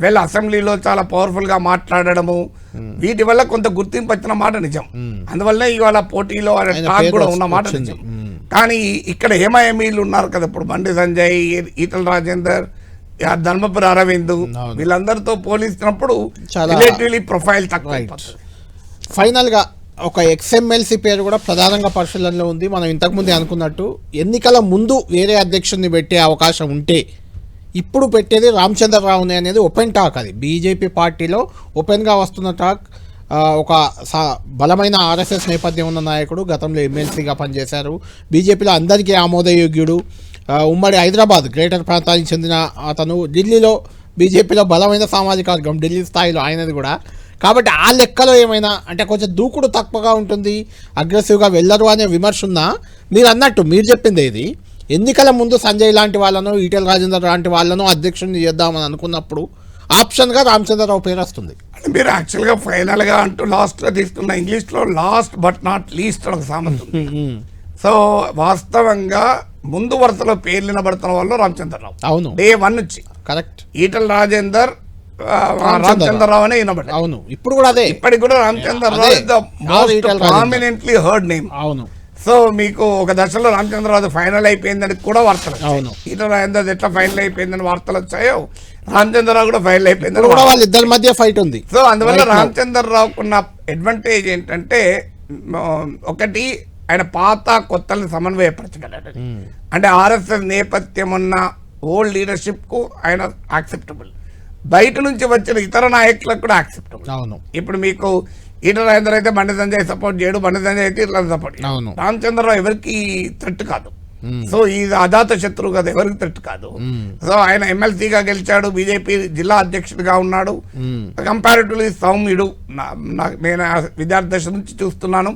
వీళ్ళ అసెంబ్లీలో చాలా పవర్ఫుల్ గా మాట్లాడడము, వీటి వల్ల కొంత గుర్తింపు వచ్చిన మాట నిజం. అందువల్ల ఇవాళ పోటీలో టాక్ కూడా ఉన్న మాట నిజం. కానీ ఇక్కడ ఏమీలు ఉన్నారు కదా, ఇప్పుడు బండి సంజయ్, ఈటల రాజేందర్, ధర్మపురి అరవింద్, వీళ్ళందరితో పోలిస్తున్నప్పుడు రిలేటివ్లీ ప్రొఫైల్ తక్కువ. ఫైనల్ గా ఒక ఎక్స్ఎంఎల్సీ పేరు కూడా ప్రధానంగా పరిశీలనలో ఉంది. మనం ఇంతకుముందే అనుకున్నట్టు ఎన్నికల ముందు వేరే అధ్యక్షుడిని పెట్టే అవకాశం ఉంటే ఇప్పుడు పెట్టేది రామచంద్రరావుని అనేది ఓపెన్ టాక్. అది బీజేపీ పార్టీలో ఓపెన్గా వస్తున్న టాక్. ఒక బలమైన ఆర్ఎస్ఎస్ నేపథ్యం ఉన్న నాయకుడు, గతంలో ఎమ్మెల్సీగా పనిచేశారు, బీజేపీలో అందరికీ ఆమోదయోగ్యుడు, ఉమ్మడి హైదరాబాద్ గ్రేటర్ ప్రాంతానికి చెందిన అతను, ఢిల్లీలో బీజేపీలో బలమైన సామాజిక వర్గం, ఢిల్లీ స్థాయిలో ఆయనది కూడా. కాబట్టి ఆ లెక్కలో ఏమైనా అంటే కొంచెం దూకుడు తక్కువగా ఉంటుంది, అగ్రెసివ్గా వెళ్ళరు అనే విమర్శ ఉన్నా, మీరు అన్నట్టు మీరు చెప్పింది ఇది, ఎన్నికల ముందు సంజయ్ లాంటి వాళ్ళను, ఈటెల రాజేందర్ లాంటి వాళ్ళను అధ్యక్షుడిని చేద్దామని అనుకున్నప్పుడు ఆప్షన్గా రామచంద్రరావు పేరు వస్తుంది. మీరు యాక్చువల్గా ఫైనల్గా అంటూ లాస్ట్లో తీసుకున్న ఇంగ్లీష్లో లాస్ట్ బట్ నాట్ లీస్ట్ అని ఒక సామెత. సో వాస్తవంగా ముందు వరుసలో పేర్లు వినబడుతున్న వాళ్ళు రామచంద్రరావు. అవును, డే 1 నుంచి కరెక్ట్. ఈటల రాజేందర్, రామచంద్రరావు అనే వినబడ్డారు. అవును, ఇప్పుడు కూడా అదే, ఇప్పటికి కూడా Ramachandra Rao is the most prominently heard name. అవును. సో మీకు ఒక దశలో రామచంద్రరావు ఫైనల్ అయిపోయిందని కూడా వార్తలు, ఈటల రాజేందర్ ఎట్లా ఫైనల్ అయిపోయిందని వార్తలు వచ్చాయో, రామచంద్రరావు కూడా ఫైనల్ అయిపోయిందని కూడా వాళ్ళిద్దరి మధ్య ఫైట్ ఉంది. సో అందువల్ల రామచంద్రరావుకున్న అడ్వాంటేజ్ ఏంటంటే, ఒకటి ఆయన పాత కొత్తల్ని సమన్వయపరచగలడు. అంటే ఆర్ఎస్ఎస్ నేపథ్యం ఉన్న ఓల్డ్ లీడర్షిప్ కు ఆయన యాక్సెప్టబుల్, బయట నుంచి వచ్చిన ఇతర నాయకులకు కూడా యాక్సెప్టబుల్. ఇప్పుడు మీకు ఈటల రాజేందర్ అయితే బండి సంజయ్ సపోర్ట్ చేయడు, బండి సంజయ్ అయితే ఇట్లా సపోర్ట్ చేయడు. రామచంద్రరావు ఎవరికి థ్రెట్ కాదు. సో ఈ అజాత శత్రువు కదా, ఎవరికి థ్రెట్ కాదు. సో ఆయన ఎమ్మెల్సీగా గెలిచాడు, బీజేపీ జిల్లా అధ్యక్షుడిగా ఉన్నాడు. కంపారిటివ్లీ సౌమ్యుడు. నేను విద్యార్థి దశ నుంచి చూస్తున్నాను.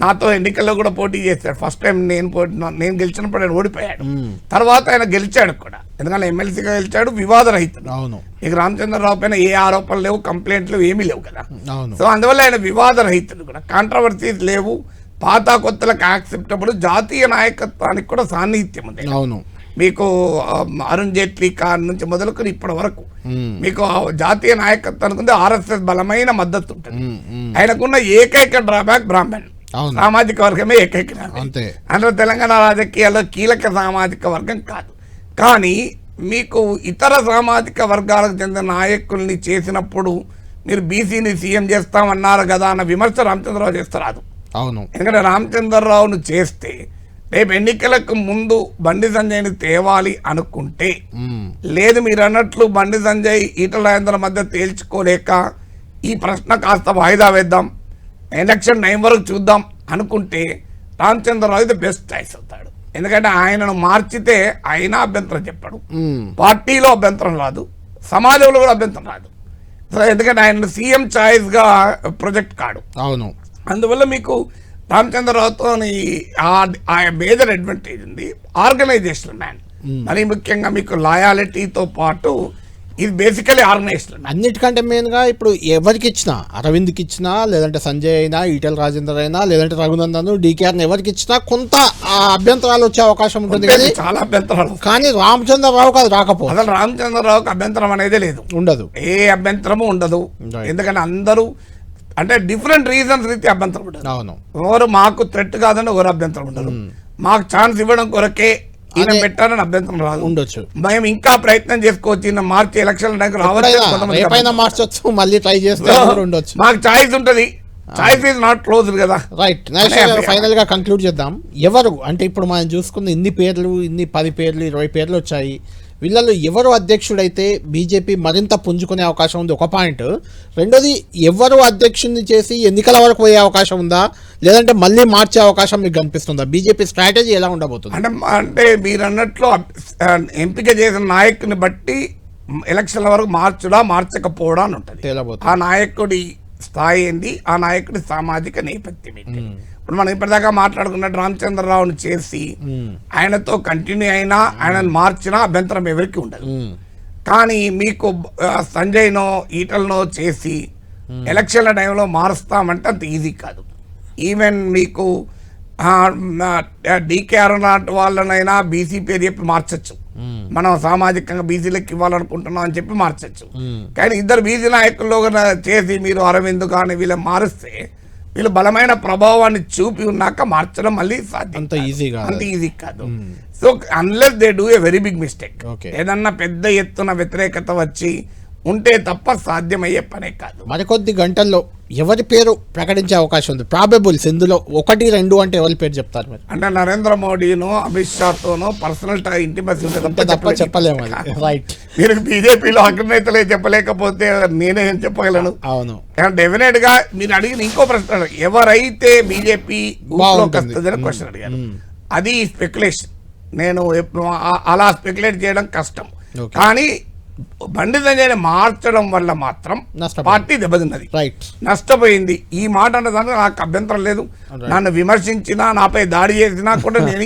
నాతో ఎన్నికల్లో కూడా పోటీ చేశాడు. ఫస్ట్ టైం నేను గెలిచినప్పుడు ఆయన ఓడిపోయాడు. తర్వాత ఆయన గెలిచాడు కూడా, ఎందుకంటే ఎమ్మెల్సీగా గెలిచాడు, వివాదరహితుడు. ఇక రామచంద్రరావు పైన ఏ ఆరోపణలు లేవు, కంప్లైంట్లు ఏమీ లేవు కదా. సో అందువల్ల ఆయన వివాదరహితుడు కూడా, కాంట్రవర్సీస్ లేవు, పాత కొత్తలకు యాక్సెప్టబుల్, జాతీయ నాయకత్వానికి కూడా సాన్నిహిత్యం ఉంది. అవును, మీకు అరుణ్ జైట్లీ నుంచి మొదలుకొని ఇప్పటి వరకు మీకు జాతీయ నాయకత్వానికి ఉంది. ఆర్ఎస్ఎస్ బలమైన మద్దతు ఉంటుంది. ఆయనకున్న ఏకైక డ్రాబ్యాక్ బ్రాహ్మణ్ సామాజిక వర్గమే ఏకైక. అందులో తెలంగాణ రాజకీయాల్లో కీలక సామాజిక వర్గం కాదు. కానీ మీకు ఇతర సామాజిక వర్గాలకు చెందిన నాయకుల్ని చేసినప్పుడు మీరు బీసీని సీఎం చేస్తామన్నారు కదా అన్న విమర్శ రామచంద్రరావు చేస్తారు. అవును, ఎందుకంటే రామచంద్రరావును చేస్తే రేపు ఎన్నికలకు ముందు బండి సంజయ్ని తేవాలి అనుకుంటే, లేదు మీరు అన్నట్లు బండి సంజయ్ ఈటల రాజేందర్ మధ్య తేల్చుకోలేక ఈ ప్రశ్న కాస్త వాయిదా వేద్దాం, ఎలక్షన్ 9 వరకు చూద్దాం అనుకుంటే రామచంద్రరావు ఇది బెస్ట్ చాయిస్ అవుతాడు. ఎందుకంటే ఆయనను మార్చితే ఆయన అభ్యంతరం చెప్పాడు, పార్టీలో అభ్యంతరం రాదు, సమాజంలో కూడా అభ్యంతరం రాదు. సో ఎందుకంటే ఆయన సీఎం చాయిస్ గా ప్రొజెక్ట్ కాడు. అవును, అందువల్ల మీకు రామచంద్రరావుతో ఆ మేజర్ అడ్వాంటేజ్ ఉంది. ఆర్గనైజేషనల్ మ్యాన్, మరి ముఖ్యంగా మీకు లాయాలిటీతో పాటు ఇది బేసికలీ ఆర్గనైజేషనల్. అన్నిటికంటే మెయిన్ గా ఇప్పుడు ఎవరికి ఇచ్చినా, అరవింద్కి ఇచ్చినా, లేదంటే సంజయ్ అయినా, ఈటెల రాజేందర్ అయినా, లేదంటే రఘునందన్, డీకేఆర్ ఎవరికి ఇచ్చినా కొంత అభ్యంతరాలు వచ్చే అవకాశం ఉంటుంది. చాలా అభ్యంతరాలు, కానీ రామచంద్రరావుకి అది రాకపోతే, అసలు రామచంద్రరావుకి అభ్యంతరం అనేది లేదు, ఉండదు, ఏ అభ్యంతరము ఉండదు. ఎందుకంటే అందరూ అంటే డిఫరెంట్ రీజన్స్ రీతి అభ్యంతరం ఉండదు. అవును, ఎవరు మాకు థ్రెట్ కాదని ఎవరు అభ్యంతరం ఉండదు, మాకు ఛాన్స్ ఇవ్వడం కొరకే ఈయన పెట్టారని అభ్యంతరం రాదు, ఉండొచ్చు. మేము ఇంకా ప్రయత్నం చేసుకోవచ్చు, ఈయన మార్చి ఎలక్షన్ మార్చొచ్చు, మళ్ళీ ట్రై చేస్తే ఉండొచ్చు. మాకు చాయిస్ ఉంటుంది, చాయిస్ ఈజ్ నాట్ క్లోజ్డ్ కదా. రైట్, ఫైనల్ గా కంక్లూడ్ చేద్దాం. ఎవరు అంటే ఇప్పుడు మనం చూసుకున్న ఇన్ని పేర్లు, 10 పేర్లు 20 పేర్లు వచ్చాయి. వీళ్ళలో ఎవరు అధ్యక్షుడైతే బీజేపీ మరింత పుంజుకునే అవకాశం ఉంది, ఒక పాయింట్. రెండోది, ఎవరు అధ్యక్షుడిని చేసి ఎన్నికల వరకు పోయే అవకాశం ఉందా, లేదంటే మళ్ళీ మార్చే అవకాశం మీకు కనిపిస్తుందా? బీజేపీ స్ట్రాటజీ ఎలా ఉండబోతుంది? అంటే మీరు అన్నట్లు ఎంపిక చేసిన నాయకుని బట్టి ఎలక్షన్ల వరకు మార్చుడా మార్చకపోవడా అని ఉంటుంది. ఆ నాయకుడి స్థాయి ఏంది, ఆ నాయకుడి సామాజిక నేపథ్యం ఏంటి. ఇప్పుడు మనం ఇప్పటిదాకా మాట్లాడుకున్నట్టు రామచంద్రరావును చేసి ఆయనతో కంటిన్యూ అయినా, ఆయనను మార్చినా అభ్యంతరం ఎవరికి ఉండదు. కానీ మీకు సంజయ్నో ఈటలనో చేసి ఎలక్షన్ల టైంలో మారుస్తామంటే అంత ఈజీ కాదు. ఈవెన్ మీకు డీకేఆర్ లాంటి వాళ్ళనైనా బీసీ పేరు చెప్పి మార్చచ్చు, మనం సామాజికంగా బీసీలకు ఇవ్వాలనుకుంటున్నాం అని చెప్పి మార్చచ్చు. కానీ ఇద్దరు బీసీ నాయకుల్లో చేసి మీరు అరవింద్ కానీ వీళ్ళని మారిస్తే వీళ్ళు బలమైన ప్రభావాన్ని చూపి ఉన్నాక మార్చడం మళ్ళీ సాధ్యం, అంత ఈజీ కాదు. So unless they do a very big mistake, ఏదన్నా పెద్ద ఎత్తున వ్యతిరేకత వచ్చి ఉంటే తప్ప సాధ్యమయ్యే పనే కాదు. మరికొద్ది గంటల్లో ఎవరి పేరు ప్రకటించే అవకాశం ఉంది? ప్రాబబుల్స్ ఇందులో 1, 2 అంటే ఎవరి పేరు చెప్తారు మీరు? అంటే నరేంద్ర మోడీనో అమిత్ షాతోనో పర్సనల్ ఇంటిమసీ తప్ప చెప్పలేము. రైట్, మీరు బీజేపీలో అగ్రనేతలే చెప్పలేకపోతే నేనేం చెప్పగలను? అవును, డెఫినెట్ గా మీరు అడిగిన ఇంకో ప్రశ్న, ఎవరైతే బీజేపీ వస్తుందని క్వశ్చన్ అడిగారు, అది స్పెక్యులేషన్. నేను అలా స్పెక్యులేట్ చేయడం కష్టం. కానీ బండి సంజయ్ని మార్చడం వల్ల మాత్రం పార్టీ దెబ్బతిన్నది, నష్టపోయింది. ఈ మాట అన్నదానికి నాకు అభ్యంతరం లేదు. నన్ను విమర్శించినా, నాపై దాడి చేసినా కూడా నేను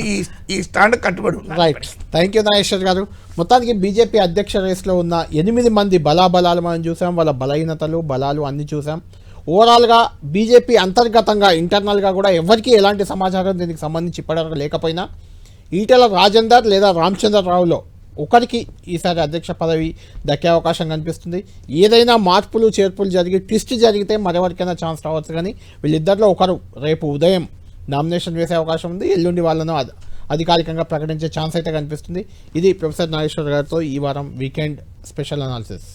ఈ స్టాండ్ కట్టుబడి ఉన్నాను. రైట్, థ్యాంక్ యూ నాగేశ్వర్ గారు. మొత్తానికి బీజేపీ అధ్యక్ష రేస్లో ఉన్న 8 మంది బలాబలాలు మనం చూసాం, వాళ్ళ బలహీనతలు బలాలు అన్ని చూసాం. ఓవరాల్గా బీజేపీ అంతర్గతంగా ఇంటర్నల్గా కూడా ఎవరికి ఎలాంటి సమాచారం దీనికి సంబంధించి ఇప్పటివరకు లేకపోయినా ఈటెల రాజేందర్ లేదా రామచంద్రరావులో ఒకరికి ఈసారి అధ్యక్ష పదవి దక్కే అవకాశం కనిపిస్తుంది. ఏదైనా మార్పులు చేర్పులు జరిగి ట్విస్ట్ జరిగితే మరెవరికైనా ఛాన్స్ రావచ్చు. కానీ వీళ్ళిద్దరిలో ఒకరు రేపు ఉదయం నామినేషన్ వేసే అవకాశం ఉంది, ఎల్లుండి వాళ్ళను అధికారికంగా ప్రకటించే ఛాన్స్ అయితే కనిపిస్తుంది. ఇది ప్రొఫెసర్ నాగేశ్వర్ గారితో ఈ వారం వీకెండ్ స్పెషల్ అనాలిసిస్.